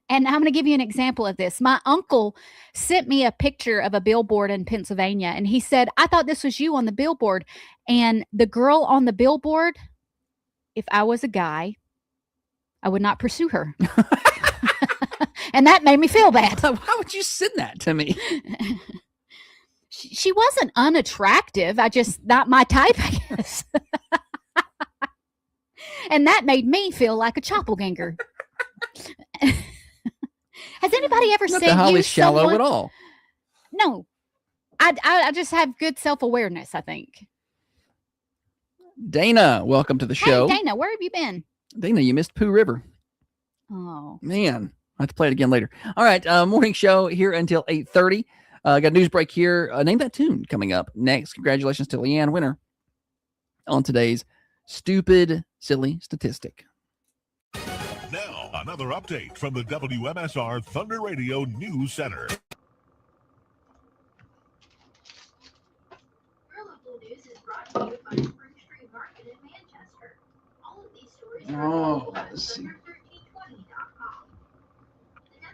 And I'm going to give you an example of this. My uncle sent me a picture of a billboard in Pennsylvania, and he said, I thought this was you on the billboard. And the girl on the billboard, if I was a guy, I would not pursue her. And that made me feel bad. Why would you send that to me? She wasn't unattractive. I just, not my type, I guess. And that made me feel like a choppelganger. Has anybody ever Not sent that you Holly's shallow someone? at all. No. I just have good self-awareness, I think. Dana, welcome to the show. Hey, Dana, where have you been? Dana, you missed Pooh River. Oh. Man, I have to play it again later. All right, morning show here until 8:30. Got a news break here. Name That Tune coming up next. Congratulations to Leanne Winner on today's Stupid Silly Statistic. Now, another update from the WMSR Thunder Radio News Center. Oh, let's see.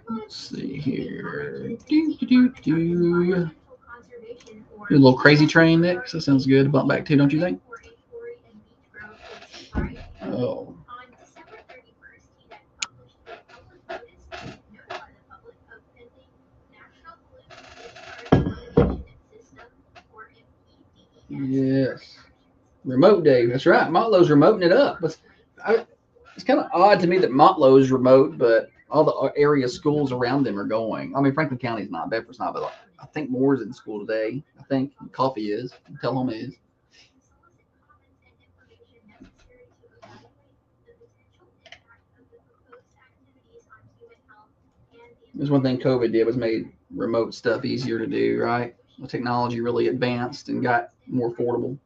Let's see here. Do a little Crazy Train next. That sounds good to bump back to, don't you think? Oh. Yes. Remote day. That's right. Motlow's remoting it up. But it's kind of odd to me that Motlow's remote, but all the area schools around them are going. I mean, Franklin County's not, Bedford's not, but I think Moore's in school today. I think Coffee is. Telhoma is. There's one thing COVID did was made remote stuff easier to do, right? The technology really advanced and got more affordable.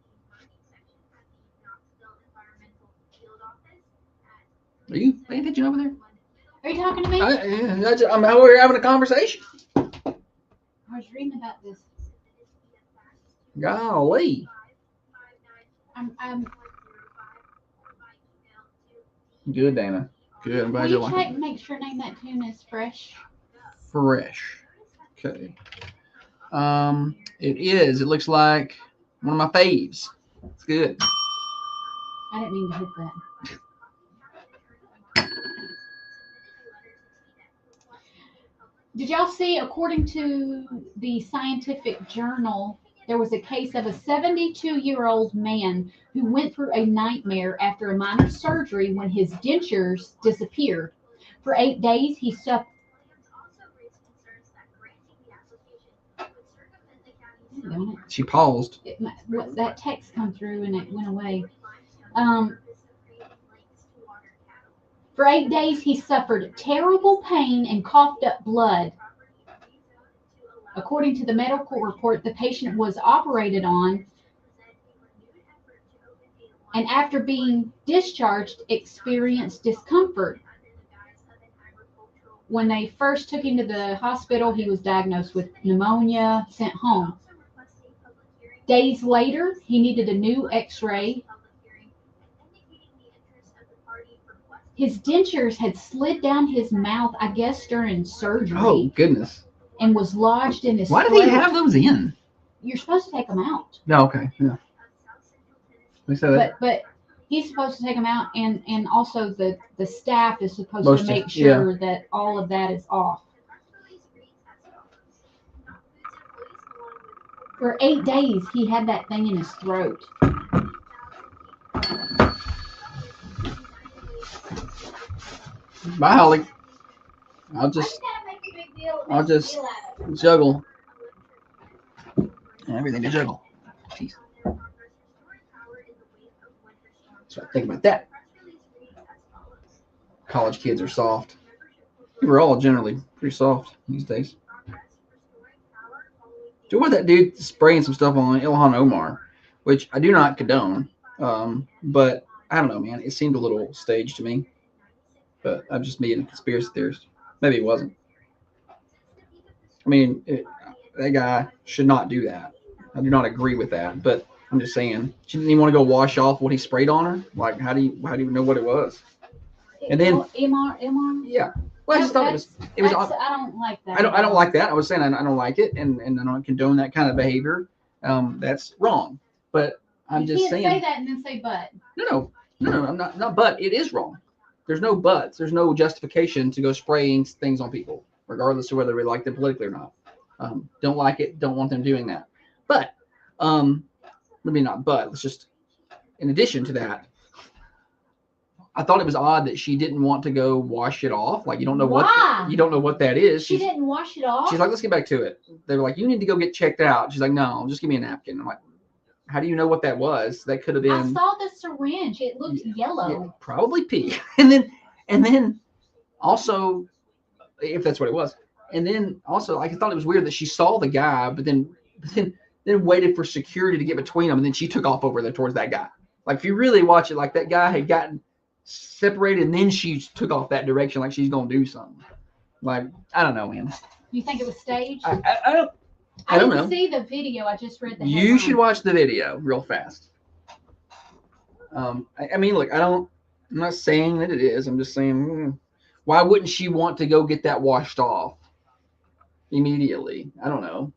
Are you paying attention over there? Are you talking to me? I'm over here having a conversation. I was reading about this. Golly. I'm Good, Dana. Good. I'm glad will you you like check it. and make sure Name That Tune is fresh? Fresh. Okay. It is. It looks like one of my faves. It's good. I didn't mean to hit that. Did y'all see, according to the scientific journal There was a case of a 72-year-old man who went through a nightmare after a minor surgery when his dentures disappeared. For 8 days, he suffered. She paused. That text come through and it went away. For 8 days, he suffered terrible pain and coughed up blood. According to the medical report, the patient was operated on and after being discharged, experienced discomfort. When they first took him to the hospital, he was diagnosed with pneumonia, sent home. Days later, he needed a new x-ray. His dentures had slid down his mouth, I guess, during surgery. Oh, goodness. And was lodged in his Why throat. did he have those in? You're supposed to take them out. No, okay. Yeah. We said that. But he's supposed to take them out, and also the staff is supposed Most to make of- sure that all of that is off. For 8 days, he had that thing in his throat. Bye, Holly. I'll just juggle. Everything to juggle. Jeez. So I think about that. College kids are soft. We're all generally pretty soft these days. So what that dude spraying some stuff on Ilhan Omar, which I do not condone, but I don't know, man. It seemed a little staged to me. But I'm just being a conspiracy theorist. Maybe it wasn't. I mean, that guy should not do that. I do not agree with that. But I'm just saying, she didn't even want to go wash off what he sprayed on her. Like, how do you know what it was? And then MR. Yeah. Well, I just thought it was. I don't like that. I don't like that. I was saying I don't like it, and I don't condone that kind of behavior. That's wrong. But I'm just saying. You can't say that and then say but. No. I'm not. But it is wrong. There's no buts. There's no justification to go spraying things on people, regardless of whether we like them politically or not. Don't like it. Don't want them doing that. But maybe not. But let's just. In addition to that, I thought it was odd that she didn't want to go wash it off. Like you don't know what that is. She didn't wash it off. She's like, let's get back to it. They were like, you need to go get checked out. She's like, no, just give me a napkin. I'm like, how do you know what that was? That could have been. I saw the syringe. It looked yellow. Yeah, probably pee. And then also, if that's what it was. And then also, I thought it was weird that she saw the guy, but then waited for security to get between them, and then she took off over there towards that guy. Like if you really watch it, like that guy had gotten separated, and then she took off that direction, like she's gonna do something. Like I don't know, man. You think it was staged? I don't know. didn't see the video. I just read the You headline. should watch the video real fast. I mean, look, I'm not saying that it is. I'm just saying, why wouldn't she want to go get that washed off immediately? I don't know.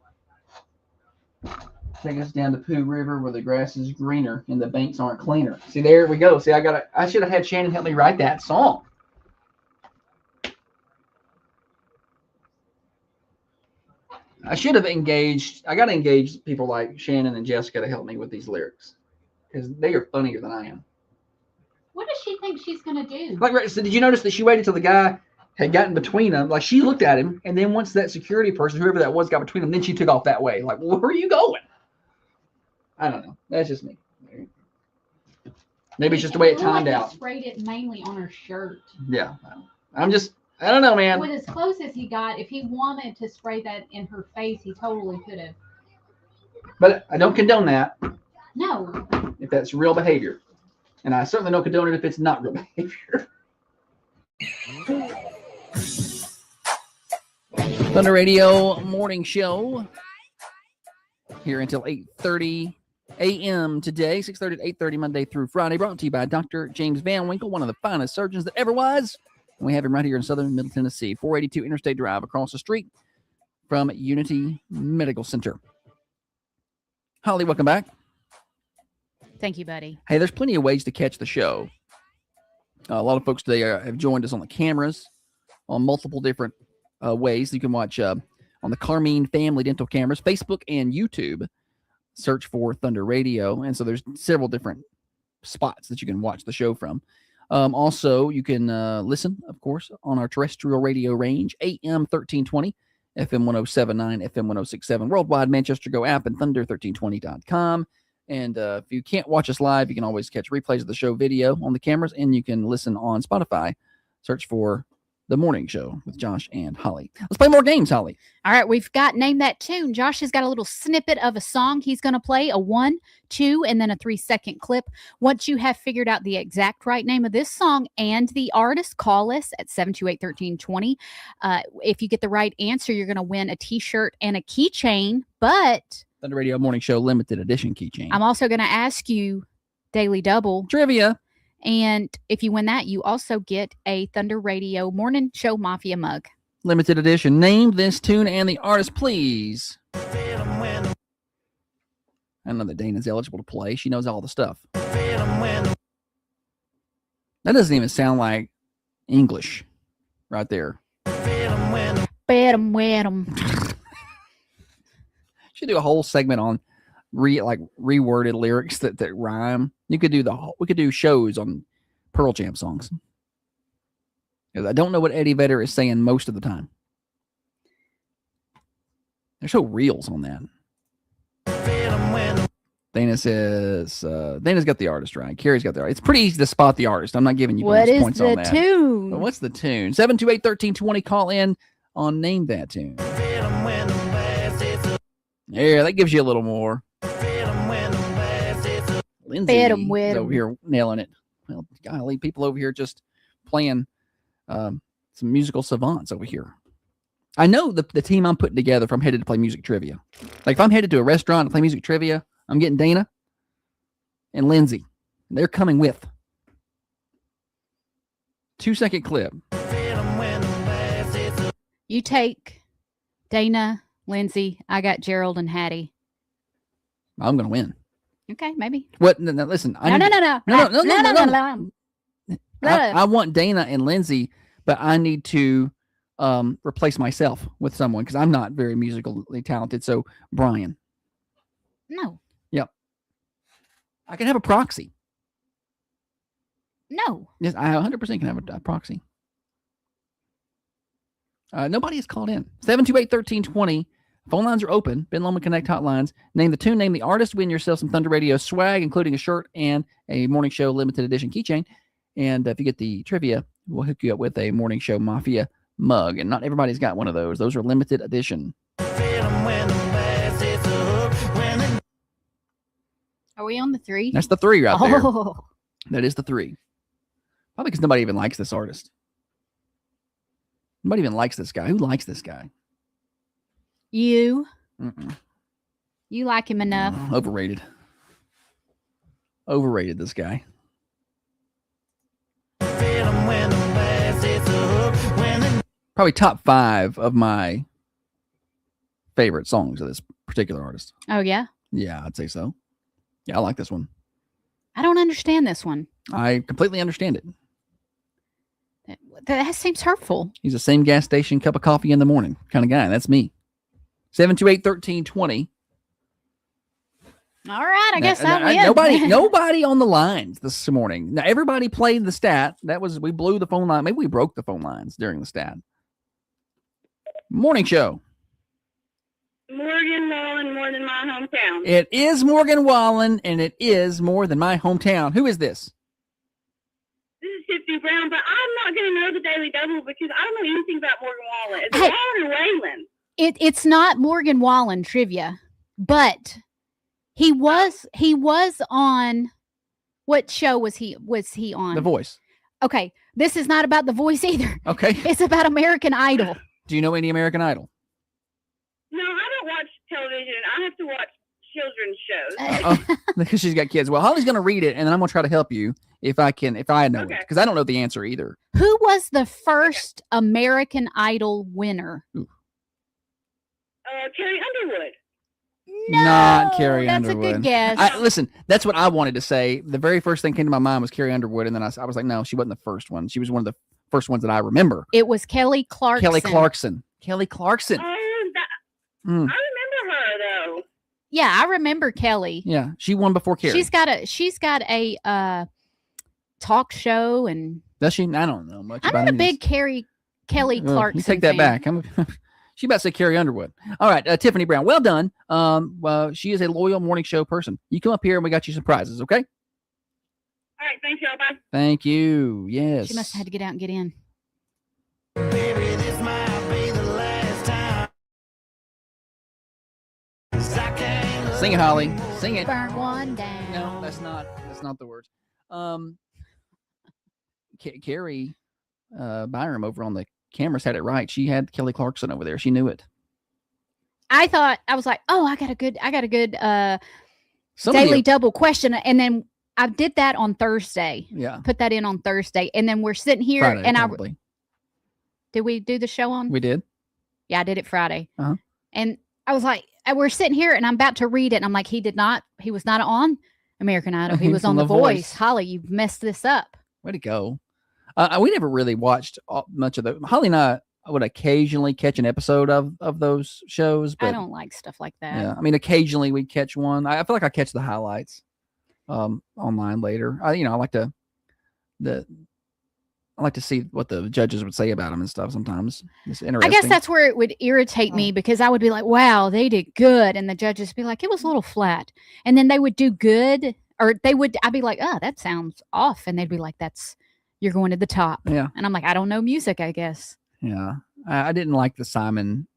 Take us down to Pooh River where the grass is greener and the banks aren't cleaner. See, there we go. See, I should have had Shannon help me write that song. I should have engaged. I got to engage people like Shannon and Jessica to help me with these lyrics because they are funnier than I am. What does she think she's gonna do? Like, so did you notice that she waited till the guy had gotten between them? Like she looked at him, and then once that security person, whoever that was, got between them, then she took off that way. Like, where are you going? I don't know. That's just me. Maybe it's just the way it timed out. He sprayed it mainly on her shirt. Yeah, I don't know, man. With as close as he got, if he wanted to spray that in her face, he totally could have. But I don't condone that. No. If that's real behavior. And I certainly don't condone it if it's not real behavior. Thunder Radio Morning Show here until 8:30 a.m. today, 6:30 to 8:30 Monday through Friday, brought to you by Dr. James Van Winkle, one of the finest surgeons that ever was. And we have him right here in southern Middle Tennessee, 482 Interstate Drive across the street from Unity Medical Center. Holly, welcome back. Thank you, buddy. Hey, there's plenty of ways to catch the show. A lot of folks today have joined us on the cameras on multiple different ways. You can watch on the Carmine Family Dental cameras, Facebook and YouTube. search for Thunder Radio. And so there's several different spots that you can watch the show from. Also, you can listen, of course, on our terrestrial radio range, AM 1320, FM 1079, FM 1067, worldwide Manchester Go app, and thunder1320.com. And if you can't watch us live, you can always catch replays of the show video on the cameras, and you can listen on Spotify. Search for The Morning Show with Josh and Holly. Let's play more games, Holly. All right, we've got Name That Tune. Josh has got a little snippet of a song he's going to play, a 1, 2, and then a 3-second clip. Once you have figured out the exact right name of this song and the artist, call us at 728-1320. If you get the right answer, you're going to win a T-shirt and a keychain, but Thunder Radio Morning Show limited edition keychain. I'm also going to ask you Daily Double trivia. And if you win that, you also get a Thunder Radio Morning Show Mafia mug. Limited edition. Name this tune and the artist, please. I know that Dana's eligible to play. She knows all the stuff. That doesn't even sound like English right there. Bet 'em, wet 'em. Should do a whole segment on reworded lyrics that rhyme. You could do we could do shows on Pearl Jam songs. Because I don't know what Eddie Vedder is saying most of the time. There's no reels on that. Dana says Dana's got the artist right. Carrie's got the artist. It's pretty easy to spot the artist. I'm not giving you what bonus is points on the that. tune? But what's the tune? 728-1320. Call in on Name That Tune. Yeah, that gives you a little more. Lindsay is over here nailing it. Well, golly, people over here just playing some musical savants over here. I know the team I'm putting together if I'm headed to play music trivia. Like if I'm headed to a restaurant to play music trivia, I'm getting Dana and Lindsay. They're coming with. 2-second clip. You take Dana, Lindsay, I got Gerald and Hattie. I'm going to win. Okay, maybe. What? No, listen. No. I want Dana and Lindsay, but I need to replace myself with someone because I'm not very musically talented. So Brian. No. Yep. I can have a proxy. No. Yes, I 100% can have a proxy. Nobody has called in. 728-1320. Phone lines are open. Ben Lomond Connect hotlines. Name the tune, name the artist, win yourself some Thunder Radio swag, including a shirt and a Morning Show limited edition keychain. And if you get the trivia, we'll hook you up with a Morning Show Mafia mug. And not everybody's got one of those. Those are limited edition. Are we on the 3? That's the 3 right there. Oh. That is the 3. Probably because nobody even likes this artist. Nobody even likes this guy. Who likes this guy? You. Mm-mm. You like him enough. Overrated. Overrated, this guy. Probably top 5 of my favorite songs of this particular artist. Oh, yeah? Yeah, I'd say so. Yeah, I like this one. I don't understand this one. I completely understand it. That seems hurtful. He's the same gas station cup of coffee in the morning kind of guy. That's me. 728-1320. All right, I guess I win. Nobody on the lines this morning. Now everybody played the stat. We blew the phone line. Maybe we broke the phone lines during the stat. Morning Show. Morgan Wallen, more than my hometown. It is Morgan Wallen, and it is more than my hometown. Who is this? This is Tiffany Brown, but I'm not going to know the Daily Double because I don't know anything about Morgan Wallen. Is it Wallen or Whalen? It's not Morgan Wallen trivia, but he was on. What show was he on? The Voice. Okay, this is not about The Voice either. Okay, it's about American Idol. Do you know any American Idol? No, I don't watch television. I have to watch children's shows. Because she's got kids. Well, Holly's going to read it, and then I'm going to try to help you if I know it, because I don't know the answer either. Who was the first American Idol winner? Carrie Underwood. No, not Carrie Underwood. That's a good guess. Listen, that's what I wanted to say. The very first thing came to my mind was Carrie Underwood, and then I was like, no, she wasn't the first one. She was one of the first ones that I remember. It was Kelly Clarkson. Kelly Clarkson. Oh, I remember her though. Yeah, I remember Kelly. Yeah, she won before Carrie. She's got a talk show, and Does she? I don't know much I'm about not a any of big Kelly this. Clarkson You take that fan. back. She about to say Carrie Underwood. All right, Tiffany Brown. Well done. Well, she is a loyal morning show person. You come up here and we got you some prizes, okay? All right, thanks, y'all. Bye. Thank you. Yes. She must have had to get out and get in. Sing it, Holly. Sing it. Burn one down. No, that's not the words. Carrie Byram over on the cameras had it right. She had Kelly Clarkson over there. She knew it. I was like, oh, I got a good Somebody- daily double question, and then I did that on Thursday. Yeah. Put that in on Thursday, and then we're sitting here, Friday, and probably. did we do the show on? We did. Yeah, I did it Friday. Uh-huh. And I was like, we're sitting here, and I'm about to read it, and I'm like, he was not on American Idol. He was on The Voice. Holly, you've messed this up. Way to go. We never really watched much of the. Holly and I would occasionally catch an episode of those shows, but I don't like stuff like that. yeah, I mean, occasionally we catch one. I feel like I catch the highlights online later. I like to see what the judges would say about them and stuff. Sometimes it's interesting. I guess that's where it would irritate me, because I would be like, wow, they did good. And the judges would be like, it was a little flat. And then they would do good, or I'd be like, oh, that sounds off. And they'd be like, you're going to the top. Yeah. And I'm like, I don't know music, I guess. Yeah. I didn't like the Simon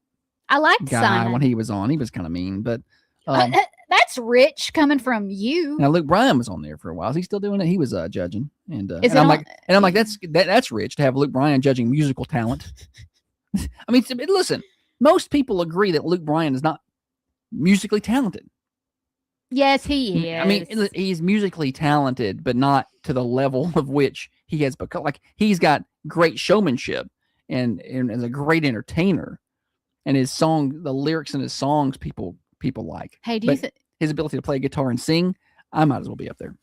I liked guy Simon. when he was on. He was kind of mean, but That's rich coming from you. now Luke Bryan was on there for a while. Is he still doing it? He was judging, and Is I'm it like, that's rich to have Luke Bryan judging musical talent. I mean, listen, most people agree that Luke Bryan is not musically talented. Yes, he is. I mean, he's musically talented, but not to the level of which he has become. Like, he's got great showmanship and is a great entertainer, and the lyrics in his songs, people like. Hey, But his ability to play guitar and sing, I might as well be up there.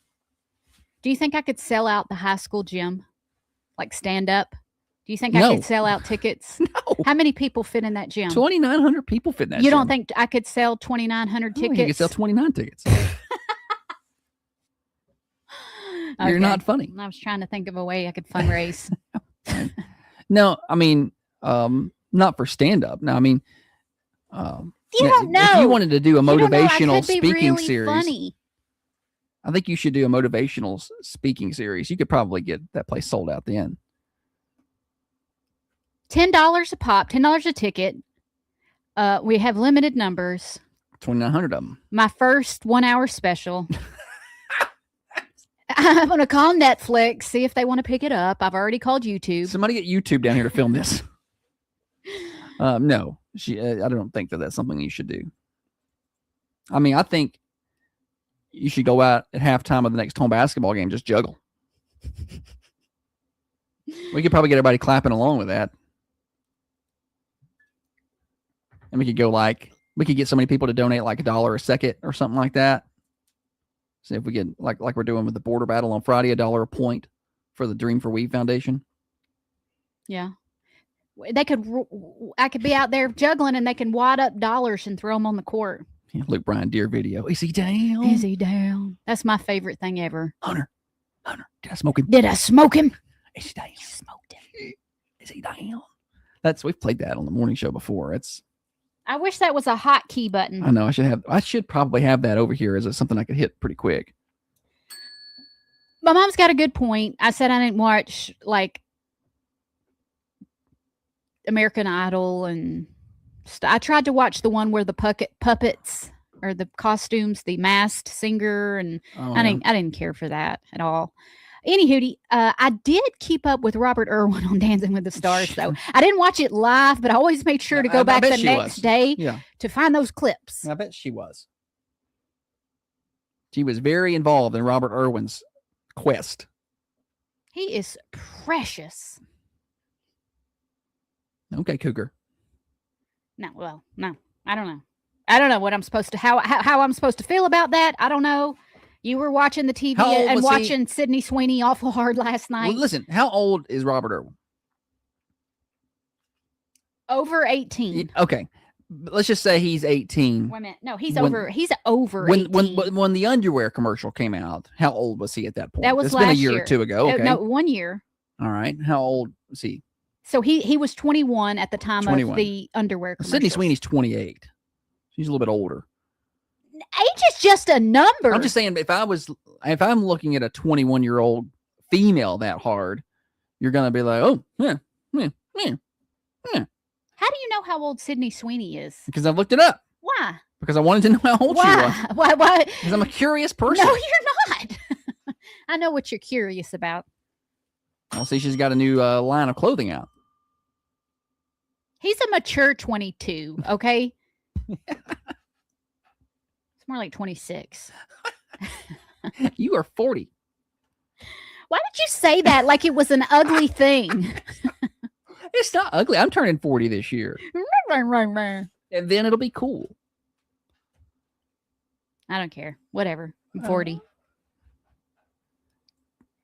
do you think I could sell out the high school gym? Like stand up? Do you think I No. could sell out tickets? No, How many people fit in that gym? 2,900 people fit in that. You don't gym. think I could sell 2,900 I think tickets? you could sell 29 tickets. You're Okay. not funny. I was trying to think of a way I could fundraise. No, I mean, not for stand up. No, I mean, You don't know. If you wanted to do a You don't know, I motivational could be speaking really series, funny. I think you should do a motivational speaking series. You could probably get that place sold out then. $10 a pop, $10 a ticket. We have limited numbers. 2,900 of them. My first 1 hour special. I'm going to call Netflix, see if they want to pick it up. I've already called YouTube. Somebody get YouTube down here to film this. No, I don't think that's something you should do. I mean, I think you should go out at halftime of the next home basketball game, just juggle. We could probably get everybody clapping along with that. And we could get so many people to donate like $1 a second or something like that. See if we get like we're doing with the border battle on Friday, $1 a point for the Dream for We Foundation. Yeah. I could be out there juggling and they can wad up dollars and throw them on the court. Yeah, Luke Bryan Deer video. Is he down? Is he down? That's my favorite thing ever. Hunter, did I smoke him? Did I smoke him? Is he down? Smoked him. Is he down? We've played that on the morning show before. I wish that was a hotkey button. I know I should probably have that over here as something I could hit pretty quick. My mom's got a good point. I said I didn't watch like American Idol and I tried to watch the one where the puppets or the costumes, the masked singer, and I didn't care for that at all. Anywho, I did keep up with Robert Irwin on Dancing with the Stars, though. I didn't watch it live, but I always made sure to go back the next day to find those clips. I bet she was. She was very involved in Robert Irwin's quest. He is precious. Okay, Cougar. No, I don't know. I don't know what I'm supposed to how I'm supposed to feel about that. I don't know. You were watching the TV and watching Sydney Sweeney awful hard last night. Well, listen, how old is Robert Irwin? Over 18. Okay. let's just say he's 18. Wait a minute. No, he's When- over. He's over. When 18. when the underwear commercial came out, how old was he at that point? That was It's been a last year year. or two ago. Okay. No, 1 year. All right. How old was he? So he was 21 at the time 21. of the underwear commercial. Sydney Sweeney's 28. She's a little bit older. Age is just a number. I'm just saying, if I'm looking at a 21-year-old female that hard, you're gonna be like, oh, yeah, How do you know how old Sydney Sweeney is? because I've looked it up Why? because I wanted to know how old she was. Why? Why? Because I'm a curious person. No, you're not. I know what you're curious about. I'll see she's got a new line of clothing out. He's a mature 22. Okay. It's more like 26. You are 40. Why did you say that like it was an ugly thing? It's not ugly. I'm turning 40 this year, and then it'll be cool. I don't care. Whatever. I'm 40.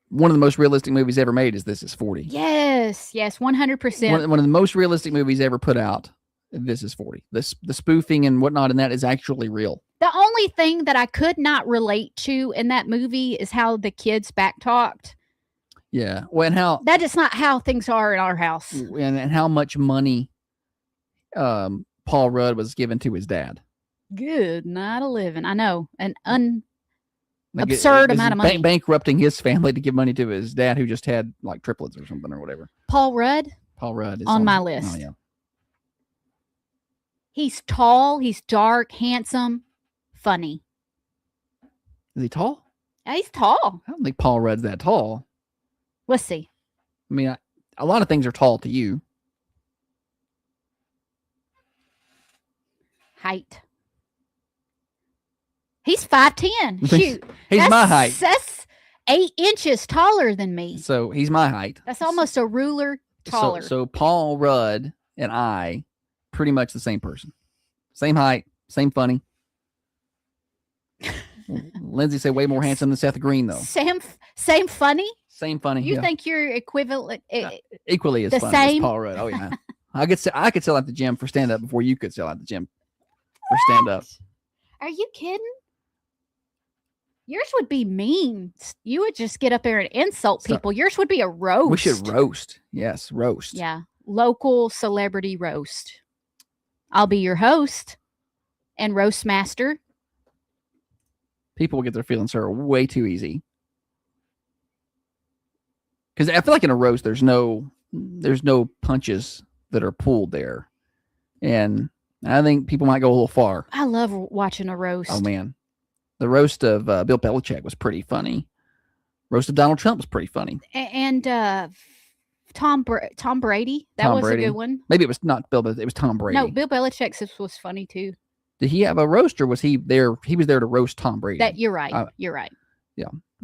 One of the most realistic movies ever made is This Is 40. Yes. 100%. One of the most realistic movies ever put out. This Is 40. The spoofing and whatnot in that is actually real. The only thing that I could not relate to in that movie is how the kids backtalked. Yeah. Well, and how That is not how things are in our house. and how much money Paul Rudd was given to his dad. Good night of living. I know. An Like, absurd this amount is of money. bankrupting his family to give money to his dad, who just had like triplets or something or whatever. Paul Rudd, Paul Rudd is On my Oh, list. yeah. he's tall, he's dark, handsome, funny. Is he tall? Yeah, he's tall. I don't think Paul Rudd's that tall. Let's see. I mean, a lot of things are tall to you. Height. He's 5'10". Shoot. He's my That's- height. That's 8 inches taller than me. So he's my height. That's almost a ruler taller. So Paul Rudd and I, pretty much the same person. Same height, same funny. Lindsay said way more handsome than Seth Green, though. Same funny? Same funny. You yeah. think you're equivalent? Equally as the funny as same? Paul Rudd. Oh yeah. I could sell at the gym for stand up before you could sell at the gym for stand up. Are you kidding? Yours would be mean. You would just get up there and insult So- people. Yours would be a roast. We should roast. Yes, roast. Yeah. Local celebrity roast. I'll be your host and roast master. People will get their feelings hurt way too easy. Because I feel like in a roast, there's no punches that are pulled there, and I think people might go a little far. I love watching a roast. Oh man, the roast of Bill Belichick was pretty funny. Roast of Donald Trump was pretty funny. And Tom Brady. That Tom was Brady. a good one. Maybe it was not Bill, but it was Tom Brady. No, Bill Belichick's was funny too. Did he have a roast, or was he there? He was there to roast Tom Brady. That you're right. You're right.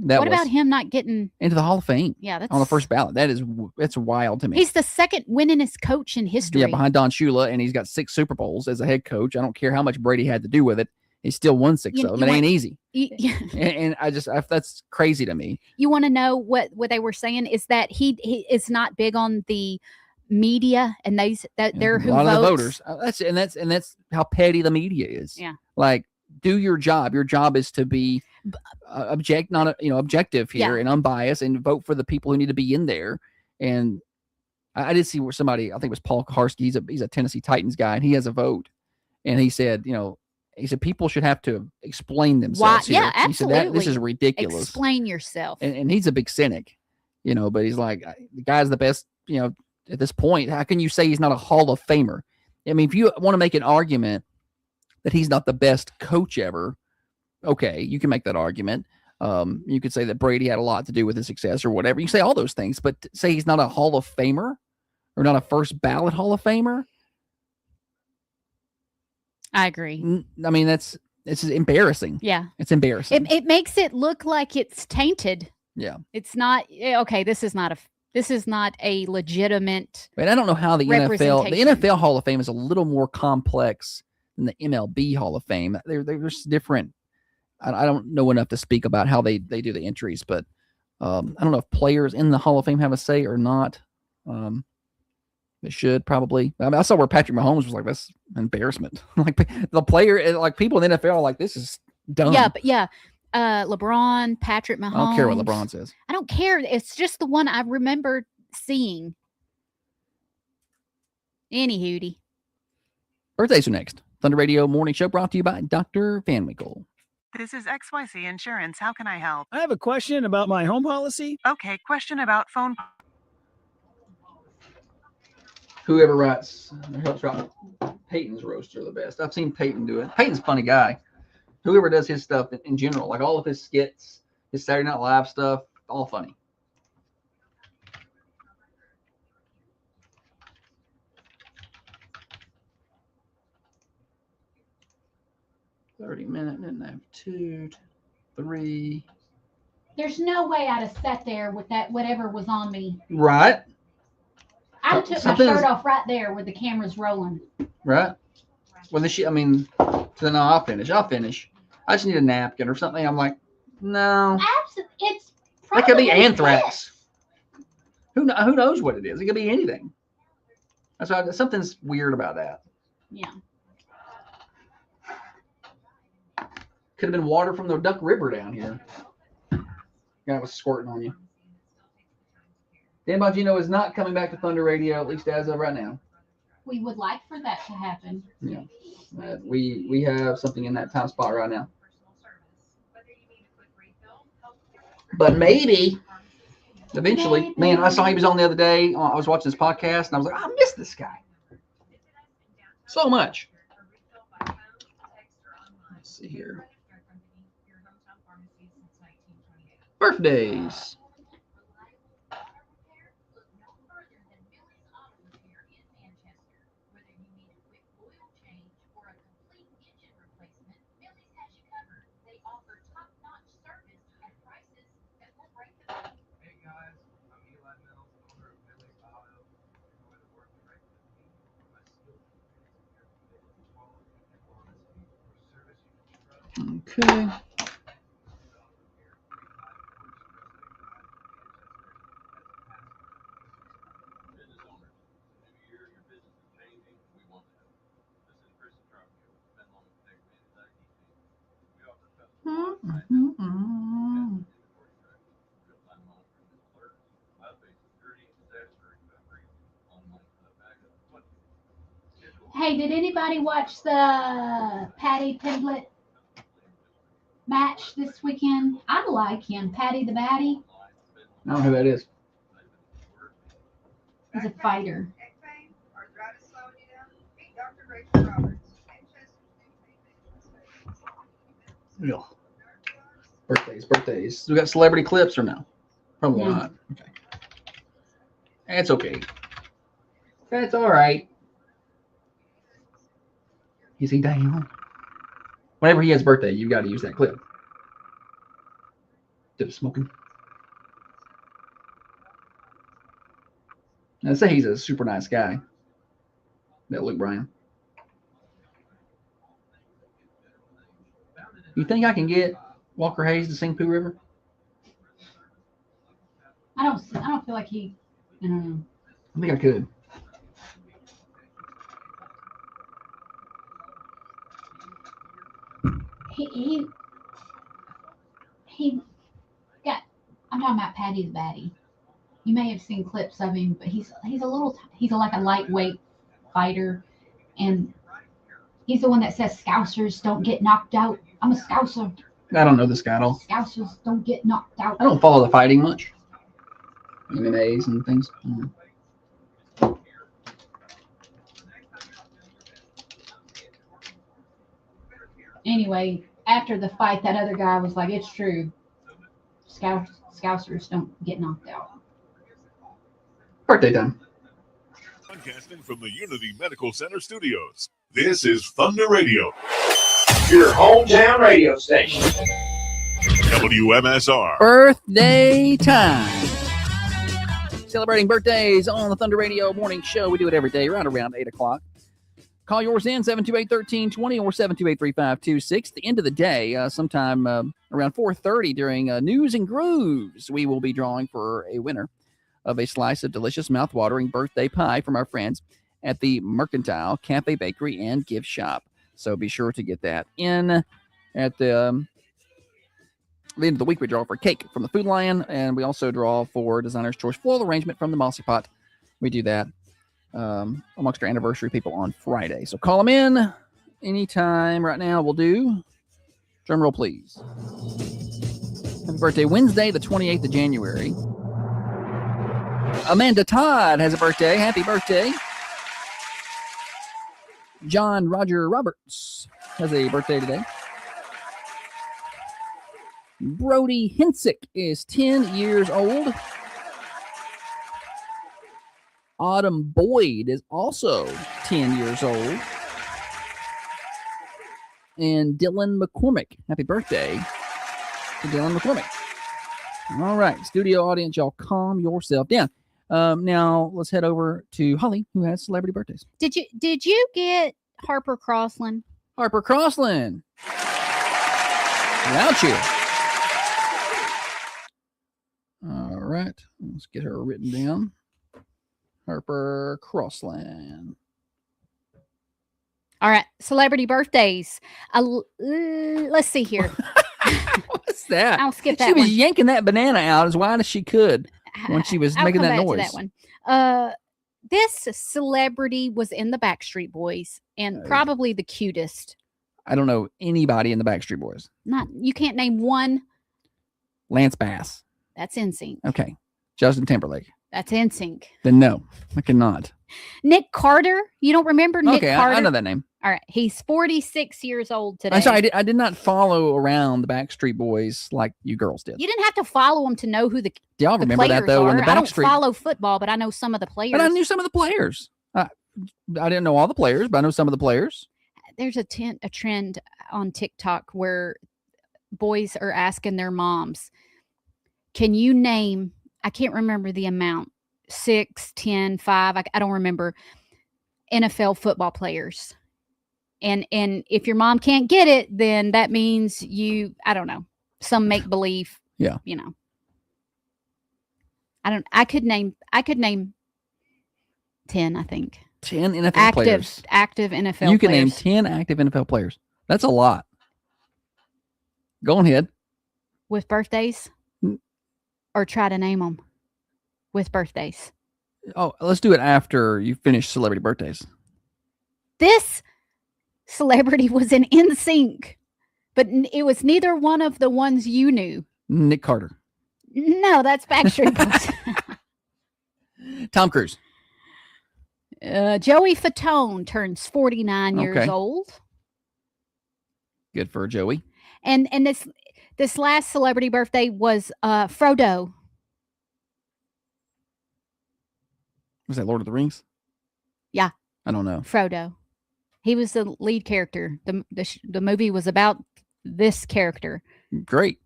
That What was about him not getting? into the Hall of Fame Yeah, that's on the first ballot. That's wild to me. He's the second winningest coach in history. Yeah, behind Don Shula, and he's got 6 Super Bowls as a head coach. I don't care how much Brady had to do with it. He still won 6 You- of them. you It ain't want- easy. And that's crazy to me. You want to know what they were saying is that he is not big on the media and they're who a lot votes. of the voters. That's how petty the media is. Yeah. Like, do your job. Your job is to be objective here Yeah. and unbiased, and vote for the people who need to be in there. And I did see where somebody, I think it was Paul Kaharski, he's a Tennessee Titans guy, and he has a vote, and he said, people should have to explain themselves. Why? Yeah, here. He said this is absolutely. ridiculous. Explain yourself. And he's a big cynic, but he's like, the guy's the best, at this point. How can you say he's not a Hall of Famer? I mean, if you want to make an argument that he's not the best coach ever, okay, you can make that argument. You could say that Brady had a lot to do with his success or whatever. You say all those things, but to say he's not a Hall of Famer or not a first ballot Hall of Famer, I agree. I mean, it's embarrassing. Yeah. It's embarrassing. It makes it look like it's tainted. Yeah. It's not okay. This is not a legitimate. But I don't know how the representation. NFL Hall of Fame is a little more complex than the MLB Hall of Fame. They're just different. I don't know enough to speak about how they do the entries, but I don't know if players in the Hall of Fame have a say or not. They should probably. I mean, I saw where Patrick Mahomes was like, that's an embarrassment. Like the player, like people in the NFL are like, this is dumb. Yeah, but yeah. LeBron, Patrick Mahomes. I don't care what LeBron says. I don't care. It's just the one I remember seeing. Any hootie. Birthdays are next. Thunder Radio Morning Show brought to you by Dr. Van Winkle. This is XYZ Insurance. How can I help? I have a question about my home policy. Okay, question about phone. Whoever writes or helps write Peyton's roast are the best. I've seen Peyton do it. Peyton's a funny guy. Whoever does his stuff in general, like all of his skits, his Saturday Night Live stuff, all funny. $30-minute, didn't have 2, 3. There's no way I'd have sat there with that whatever was on me. Right. I took my Something's- shirt off right there where the camera's rolling. Right. Well, then I'll finish. I just need a napkin or something. I'm like, no. Absolutely. It's That could be probably anthrax. Who knows what it is? It could be anything. That's why something's weird about that. Yeah. Could have been water from the Duck River down here. Guy was squirting on you. Dan Bongino is not coming back to Thunder Radio, at least as of right now. We would like for that to happen. Yeah. We have something in that time spot right now. But maybe eventually, man, I saw he was on the other day. I was watching his podcast and I was like, I miss this guy so much. Let's see here. Birthdays. Okay. Hey, did anybody watch the Patty Pimblett match this weekend? I like him. Patty the Batty. I don't know who that is. He's a fighter. Yeah. Birthdays. We got celebrity clips or no? Probably No. not. Okay. That's okay. That's all right. Is he down? Whenever he has a birthday, you got to use that clip. Did it smoking? I'd say he's a super nice guy. That Luke Bryan. You think I can get Walker Hayes to sing Pooh River? I don't feel like he. I don't know. I think I could. He got. I'm talking about Patty the Batty. You may have seen clips of him, but he's like a lightweight fighter, and he's the one that says Scousers don't get knocked out. I'm a Scouser. I don't know this guy at all. Scousers don't get knocked out. I don't follow the fighting much. MMAs and things. Anyway, after the fight, that other guy was like, "It's true. Scousers don't get knocked out." Birthday time. Broadcasting from the Unity Medical Center studios. This is Thunder Radio. Your hometown radio station. WMSR. Birthday time. Celebrating birthdays on the Thunder Radio Morning Show. We do it every day right around 8 o'clock. Call yours in, 728-1320 or 728-3526. At the end of the day, sometime around 4:30 during News and Grooves, we will be drawing for a winner of a slice of delicious mouth-watering birthday pie from our friends at the Mercantile Cafe Bakery and Gift Shop. So be sure to get that in. At the end of the week, we draw for cake from the Food Lion, and we also draw for Designer's Choice floral arrangement from the Mossy Pot. We do that amongst our anniversary people on Friday. So call them in anytime right now. We'll do. Drum roll, please. Happy birthday, Wednesday, the 28th of January. Amanda Todd has a birthday. Happy birthday. John Roger Roberts has a birthday today. Brody Hensick is 10 years old. Autumn Boyd is also 10 years old. And Dylan McCormick. Happy birthday to Dylan McCormick. All right, studio audience, y'all calm yourself down. Now let's head over to Holly, who has celebrity birthdays. Did you get Harper Crossland? Harper Crossland. Without you. All right, let's get her written down. Harper Crossland. All right, celebrity birthdays. Let's see here. What's that? I'll skip that She was one. yanking that banana out as wide as she could when she was I'll making come that back noise. to that one. This celebrity was in the Backstreet Boys and probably the cutest. I don't know anybody in the Backstreet Boys. You can't name one. Lance Bass. That's NSYNC. Okay. Justin Timberlake. That's NSYNC. Then no, I cannot. Nick Carter. You don't remember Nick Okay, Carter? I know that name. All right. He's 46 years old today. I'm sorry, I did not follow around the Backstreet Boys like you girls did. You didn't have to follow them to know who the Do y'all the remember that players though? When are. the I don't Backstreet, follow football, but I know some of the players. but I knew some of the players. I didn't know all the players, but I know some of the players. There's a trend on TikTok where boys are asking their moms, can you name, I can't remember the amount, 6, 10, 5, I don't remember, NFL football players. And if your mom can't get it, then that means I don't know, some make believe. Yeah. You know. I could name 10, I think. 10 NFL players. Active NFL You can players. name 10 active NFL players. That's a lot. Go on ahead. With birthdays? Or try to name them with birthdays? Oh, let's do it after you finish celebrity birthdays. This celebrity was in NSYNC, but it was neither one of the ones you knew. Nick Carter. No, that's Backstreet Boys. Tom Cruise. Joey Fatone turns 49 years old. Good for Joey. And this last celebrity birthday was Frodo. Was that Lord of the Rings? Yeah. I don't know. Frodo. He was the lead character. The movie was about this character. Great.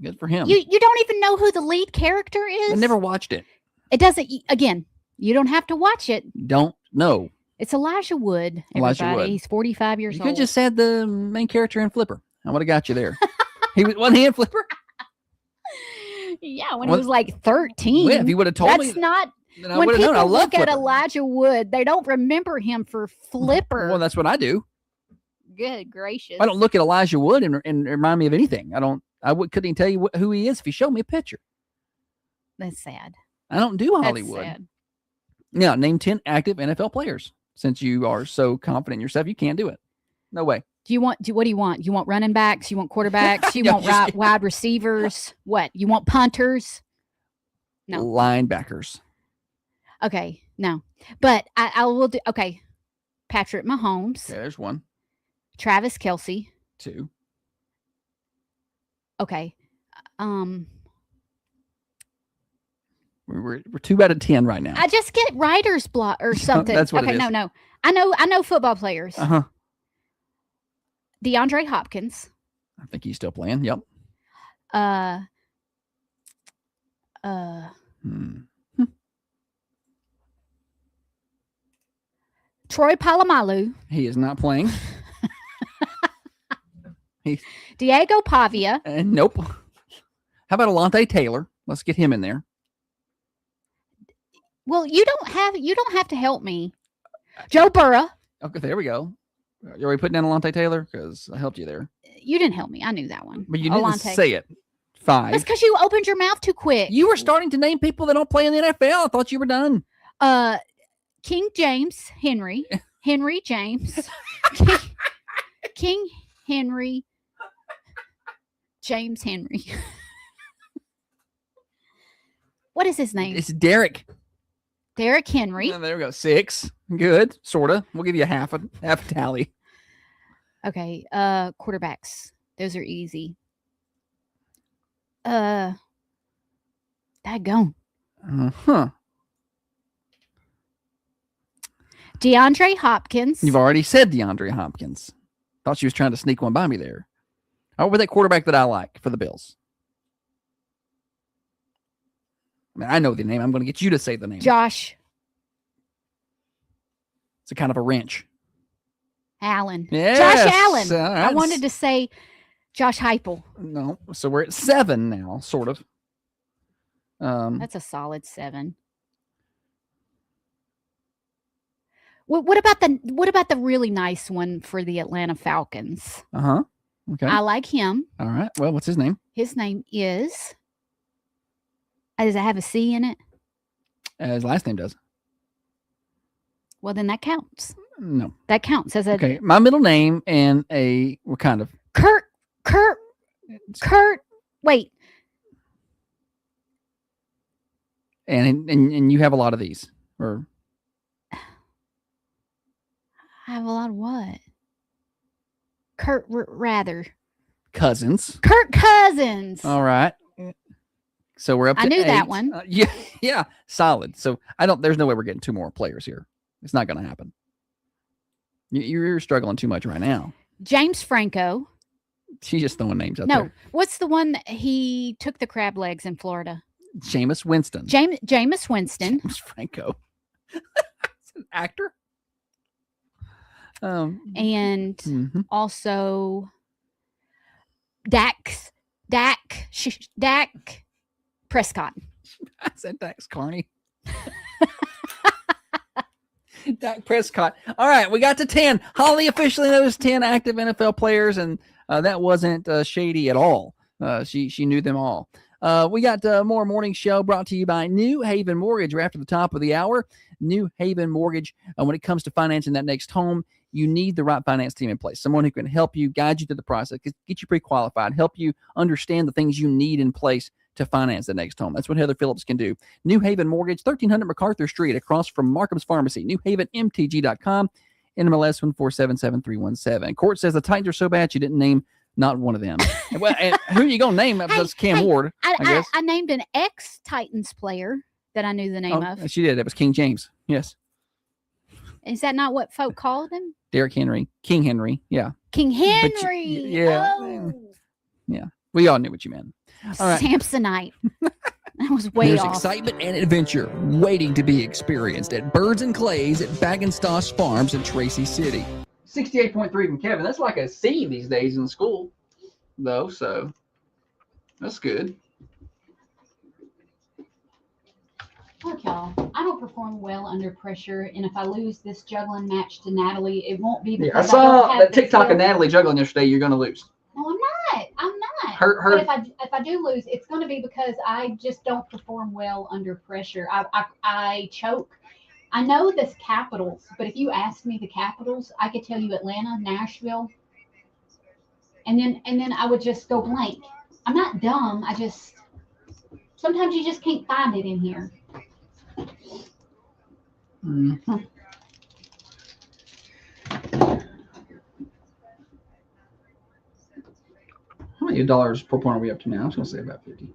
Good for him. You don't even know who the lead character is? I never watched it. It doesn't, again, you don't have to watch it. Don't know. It's Elijah Wood. Elijah everybody. Wood. He's 45 years You old. could just said the main character in Flipper. I would have got you there. Wasn't he in Flipper? Yeah, when he was like 13. Well, if you would have told me, that's not. then I When would have people known. I love look at Flipper. Elijah Wood, they don't remember him for Flipper. Well, that's what I do. Good gracious! I don't look at Elijah Wood and remind me of anything. Couldn't even tell you who he is if you showed me a picture. That's sad. I don't do Hollywood. That's sad. Now, name 10 active NFL players. Since you are so confident in yourself, you can't do it. No way. What do you want? You want running backs? You want quarterbacks? You Yeah, want wide receivers? What? You want punters? No. Linebackers. Okay, no. But I will do. Okay, Patrick Mahomes. Okay, there's one. Travis Kelce. 2. Okay. We're 2 out of 10 right now. I just get writer's block or something. That's what it okay, is. no. I know football players. Uh-huh. DeAndre Hopkins. I think he's still playing. Yep. Troy Polamalu. He is not playing. Diego Pavia. Nope. How about Alante Taylor? Let's get him in there. Well, you don't have to help me. Joe Burrow. Okay, there we go. You already putting down Alontae Taylor? Because I helped you there. You didn't help me. I knew that one. But you didn't Alontae. say it. 5. That's because you opened your mouth too quick. You were starting to name people that don't play in the NFL. I thought you were done. King James Henry. Henry James. King Henry. James Henry. What is his name? It's Derek. Derek Henry. Oh, there we go. 6. Good. Sorta. We'll give you a half a tally. Okay. Quarterbacks. Those are easy. Daggone. Uh-huh. DeAndre Hopkins. You've already said DeAndre Hopkins. Thought she was trying to sneak one by me there. What was that quarterback that I like for the Bills? I mean, I know the name. I'm going to get you to say the name. Josh It's a kind of a wrench. Allen. Yes. Josh Allen. That's- I wanted to say Josh Heupel. No. So we're at 7 now, sort of. That's a solid 7. What about the really nice one for the Atlanta Falcons? Uh-huh. Okay. I like him. All right. Well, what's his name? His name is. Does it have a C in it? His last name does. Well, then that counts. No. That counts as a Okay. My middle name and what kind of? Kurt. Wait. And you have a lot of these, or I have a lot of what? Kurt Rather. Cousins. Kirk Cousins. All right. So we're up to I knew 8. that one. Yeah, solid. So there's no way we're getting 2 more players here. It's not going to happen. You're struggling too much right now. James Franco. She's just throwing names out No, there. what's the one that he took the crab legs in Florida? Jameis Winston. Jameis Winston. James Franco. It's an actor. And mhm. also Dak Prescott. I said Dax Carney. Dak Prescott. All right, we got to 10. Holly officially knows 10 active NFL players, and that wasn't shady at all. She knew them all. We got more morning show brought to you by New Haven Mortgage. We're after the top of the hour. New Haven Mortgage. When it comes to financing that next home, you need the right finance team in place. Someone who can help you, guide you through the process, get you pre-qualified, help you understand the things you need in place to finance the next home. That's what Heather Phillips can do. New Haven Mortgage, 1300 MacArthur Street, across from Markham's Pharmacy. NewHavenMTG.com. NMLS 1477317. Court says the Titans are so bad you didn't name not one of them. Well, and who are you going to name? That's Cam Ward, I guess. I named an ex-Titans player that I knew the name of. She did. It was King James. Yes. Is that not what folk called him? Derrick Henry. King Henry. Yeah. King Henry. Yeah. Oh. Yeah. We all knew what you meant. All right. Samsonite. That was way There's off. excitement and adventure waiting to be experienced at Birds and Clays at Baggenstoss Farms in Tracy City. 68.3 from Kevin. That's like a C these days in school, though, so that's good. Look, y'all, I don't perform well under pressure, and if I lose this juggling match to Natalie, it won't be Yeah, I because saw don't have that the TikTok of skill. Natalie juggling yesterday. You're going to lose. No, I'm not. I'm not. Her- But if I do lose, it's going to be because I just don't perform well under pressure. I choke. I know the Capitals, but if you ask me the Capitals, I could tell you Atlanta, Nashville, and then I would just go blank. I'm not dumb. I just sometimes you just can't find it in here. Mm-hmm. How many dollars per point are we up to now? I was going to say about 50.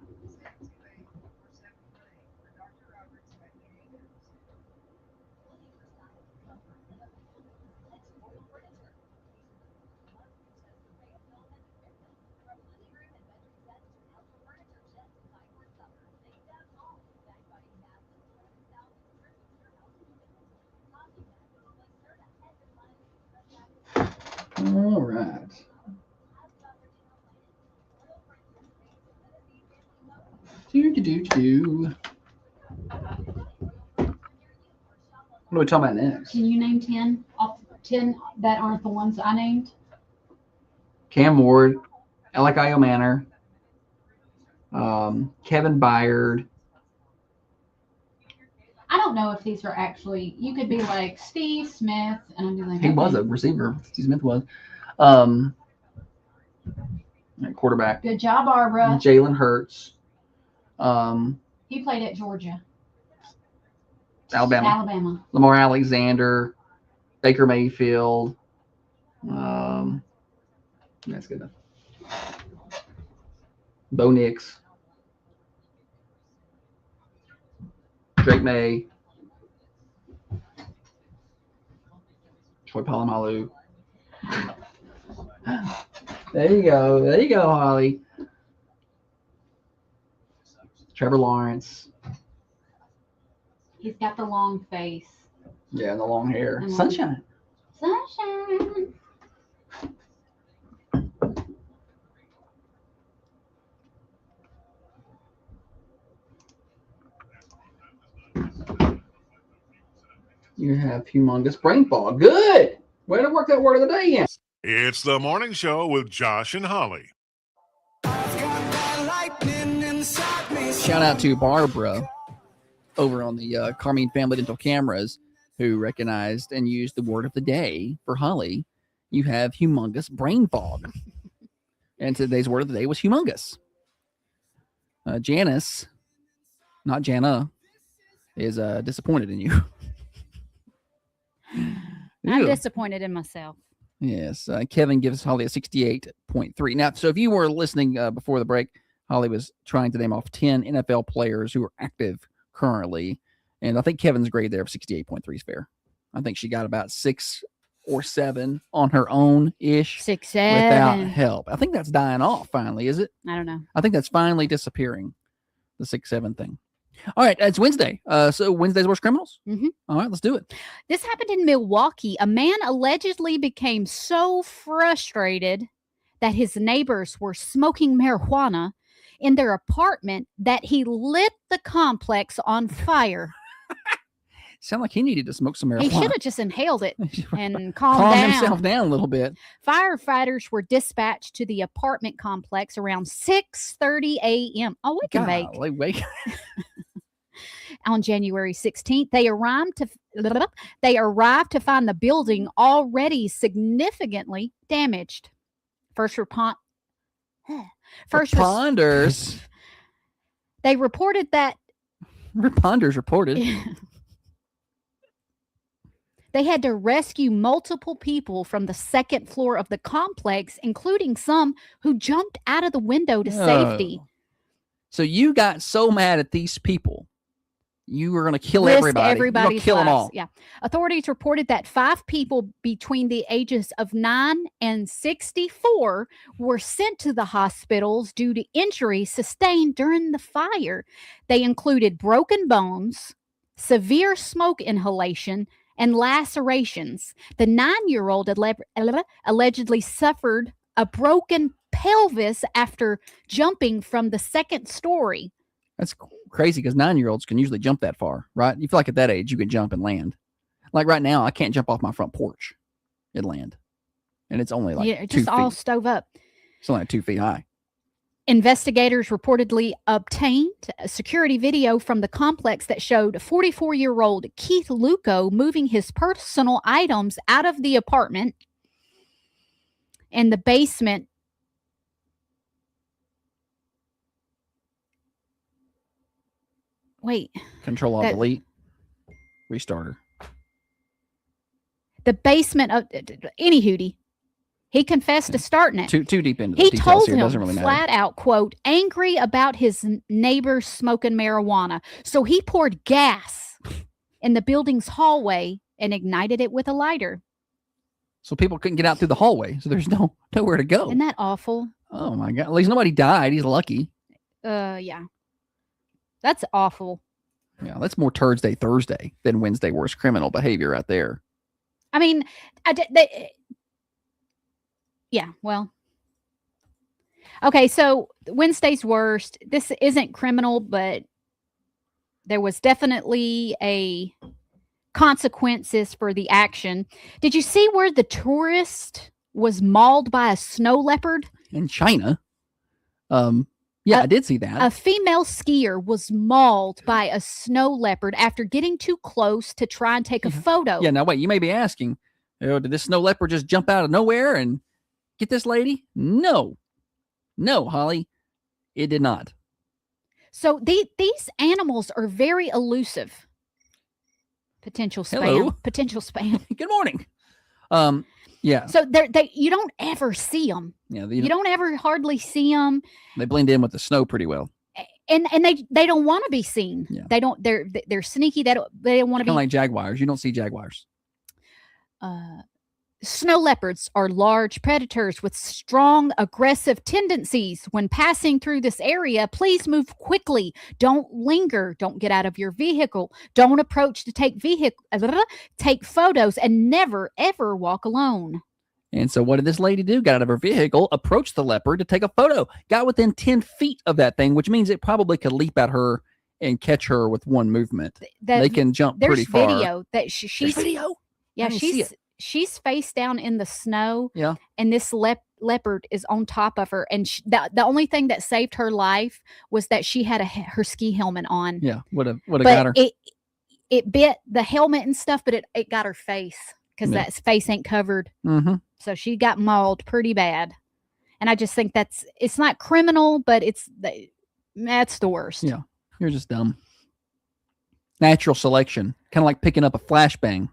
All right. Do. What are we talking about next? Can you name 10 off 10 that aren't the ones I named? Cam Ward, Alec Manor, Kevin Byard. I don't know if these are actually. You could be like Steve Smith, and I'm like, He was a receiver. Steve Smith was. Quarterback. Good job, Barbara. Jalen Hurts. He played at Georgia. Alabama. Lamar Alexander. Baker Mayfield. That's good enough. Bo Nix. Drake May. Troy Polamalu. There you go. There you go, Holly. Trevor Lawrence. He's got the long face. Yeah, and the long hair. And Sunshine. Sunshine. You have humongous brain fog. Good. Way to work that word of the day in. It's the morning show with Josh and Holly. Shout out to Barbara over on the Carmine Family Dental Cameras who recognized and used the word of the day for Holly. You have humongous brain fog. And today's word of the day was humongous. Janice, not Jana, is disappointed in you. I'm disappointed in myself. Yes. Kevin gives Holly a 68.3. Now, so if you were listening before the break, Holly was trying to name off 10 NFL players who are active currently. And I think Kevin's grade there of 68.3 is fair. I think she got about 6 or 7 on her own-ish. 6, 7. Without help. I think that's dying off finally, is it? I don't know. I think that's finally disappearing, the 6, 7 thing. All right, it's Wednesday. So Wednesday's Worst Criminals? Mm-hmm. All right, let's do it. This happened in Milwaukee. A man allegedly became so frustrated that his neighbors were smoking marijuana in their apartment that he lit the complex on fire. Sound like he needed to smoke some marijuana. He should have just inhaled it and calmed Calm down. himself down a little bit. Firefighters were dispatched to the apartment complex around 6:30 a.m. Oh, wake and bake. Wake. On January 16th, they arrived to find the building already significantly damaged. First responders. They reported that responders reported they had to rescue multiple people from the second floor of the complex, including some who jumped out of the window to safety. So you got so mad at these people. You were going to kill everybody. Everybody's kill them lives. all. Yeah. Authorities reported that 5 people between the ages of 9 and 64 were sent to the hospitals due to injuries sustained during the fire. They included broken bones, severe smoke inhalation, and lacerations. The 9-year-old allegedly suffered a broken pelvis after jumping from the second story. That's crazy because 9-year-olds can usually jump that far, right? You feel like at that age you can jump and land. Like right now, I can't jump off my front porch and land. And it's only like 2 just feet. all stove up. It's only like 2 feet high. Investigators reportedly obtained a security video from the complex that showed 44-year-old Keith Luco moving his personal items out of the apartment in the basement. Wait. Control Alt Delete. Restarter. The basement of any hootie. He confessed to starting it. Too deep into the He details told here. him Doesn't really matter. flat out, quote, angry about his neighbors smoking marijuana. So he poured gas in the building's hallway and ignited it with a lighter. So people couldn't get out through the hallway. So there's nowhere to go. Isn't that awful? Oh my God. At least nobody died. He's lucky. Yeah. That's awful. Yeah, that's more Thursday than Wednesday worst criminal behavior right there. I mean, yeah, well. Okay, so Wednesday's worst. This isn't criminal, but there was definitely a consequences for the action. Did you see where the tourist was mauled by a snow leopard? In China. Yeah, I did see that. A female skier was mauled by a snow leopard after getting too close to try and take a photo. Yeah, now wait, you may be asking, did this snow leopard just jump out of nowhere and get this lady? No, Holly, it did not. So these animals are very elusive. Potential spam. Hello. Potential spam. Good morning. Yeah. So you don't ever see them. Yeah, you don't ever hardly see them. They blend in with the snow pretty well. And they don't want to be seen. Yeah. They don't. They're sneaky. They don't want to Kind be of like jaguars. You don't see jaguars. Snow leopards are large predators with strong aggressive tendencies. When passing through this area, please move quickly. Don't linger. Don't get out of your vehicle. Don't approach to take photos, and never ever walk alone. And so what did this lady do? Got out of her vehicle, approached the leopard to take a photo, got within 10 feet of that thing, which means it probably could leap at her and catch her with one movement. They can jump pretty far. There's video that she's video. Yeah, she's face down in the snow. Yeah. And this leopard is on top of her. And the only thing that saved her life was that she had her ski helmet on. Yeah. Would have got her. It bit the helmet and stuff, but it got her face because that face ain't covered. Mm-hmm. So she got mauled pretty bad. And I just think it's not criminal, but that's the worst. Yeah. You're just dumb. Natural selection. Kind of like picking up a flashbang.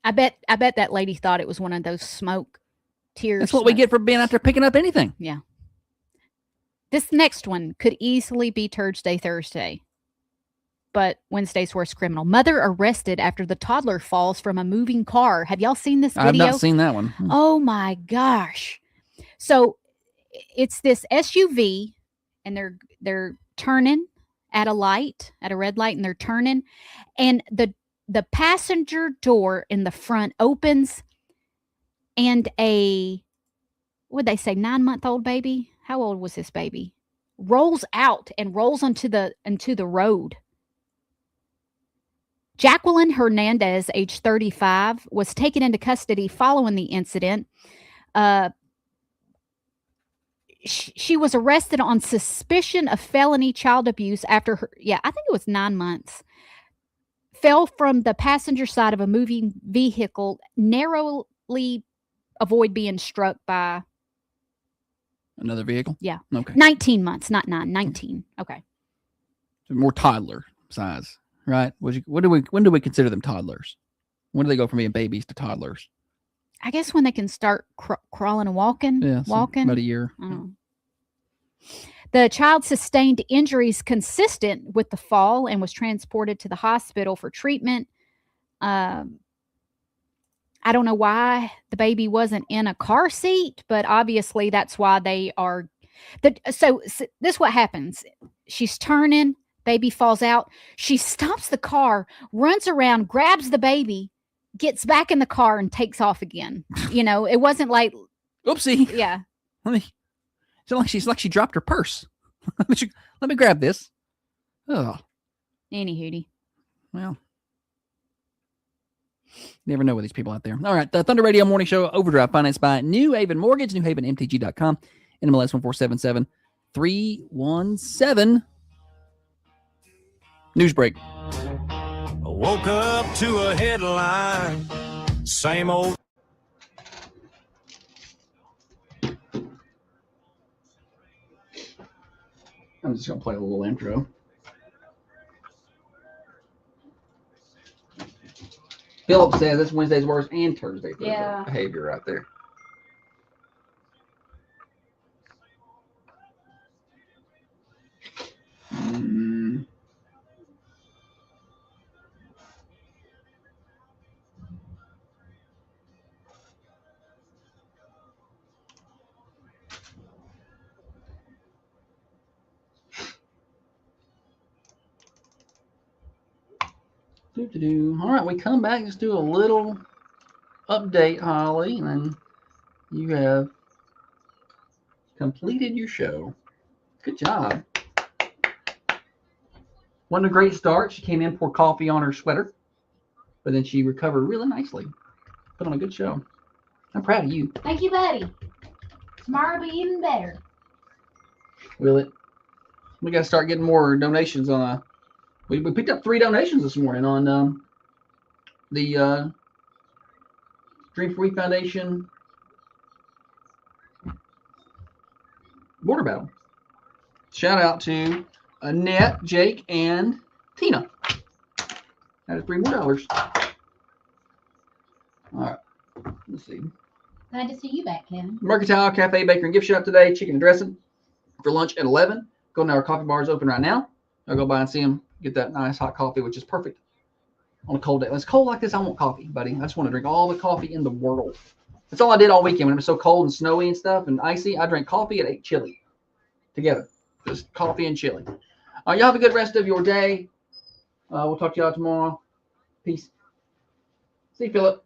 I bet that lady thought it was one of those smoke tears. That's what we get for being out there picking up anything. Yeah. This next one could easily be Thursday, but Wednesday's worst criminal. Mother arrested after the toddler falls from a moving car. Have y'all seen this video? I've not seen that one. Oh my gosh. So it's this SUV and they're turning at a red light, and they're turning, and the passenger door in the front opens, and what'd they say, 9-month-old baby? How old was this baby? Rolls out and rolls onto the road. Jacqueline Hernandez, age 35, was taken into custody following the incident. She was arrested on suspicion of felony child abuse after I think it was 9 months. Fell from the passenger side of a moving vehicle, narrowly avoid being struck by another vehicle. Yeah. Okay. 19 months, not 9. 19. Okay. So more toddler size, right? When do we consider them toddlers? When do they go from being babies to toddlers? I guess when they can start crawling and walking. Yeah, walking. About a year. The child sustained injuries consistent with the fall and was transported to the hospital for treatment. I don't know why the baby wasn't in a car seat, but obviously that's why they are. So this is what happens. She's turning, baby falls out. She stops the car, runs around, grabs the baby, gets back in the car, and takes off again. It wasn't like, oopsie. Yeah. She's like she dropped her purse. Let me grab this. Oh. Anywho. Well. Never know with these people out there. All right. The Thunder Radio Morning Show, Overdrive, financed by New Haven Mortgage, newhavenmtg.com, NMLS 1477317. News break. I woke up to a headline. Same old. I'm just going to play a little intro. Philip says that's Wednesday's worst and Thursday's behavior right there. All right, we come back, just do a little update, Holly, and then you have completed your show. Good job. Wasn't a great start. She came in, poured coffee on her sweater, but then she recovered really nicely. Put on a good show. I'm proud of you. Thank you, buddy. Tomorrow will be even better. Will it? We got to start getting more donations on. We picked up 3 donations this morning on the Dream Free Foundation border battle. Shout out to Annette, Jake, and Tina. That is $3 more. All right. Let's see. Glad to see you back, Kevin. Mercantile Cafe Baker and Gift Shop today. Chicken and dressing for lunch at 11. Golden Hour Coffee Bar is open right now. I'll go by and see them. Get that nice hot coffee, which is perfect on a cold day. When it's cold like this, I want coffee, buddy. I just want to drink all the coffee in the world. That's all I did all weekend when it was so cold and snowy and stuff and icy. I drank coffee and ate chili together. Just coffee and chili. Y'all have a good rest of your day. We'll talk to y'all tomorrow. Peace. See you, Philip.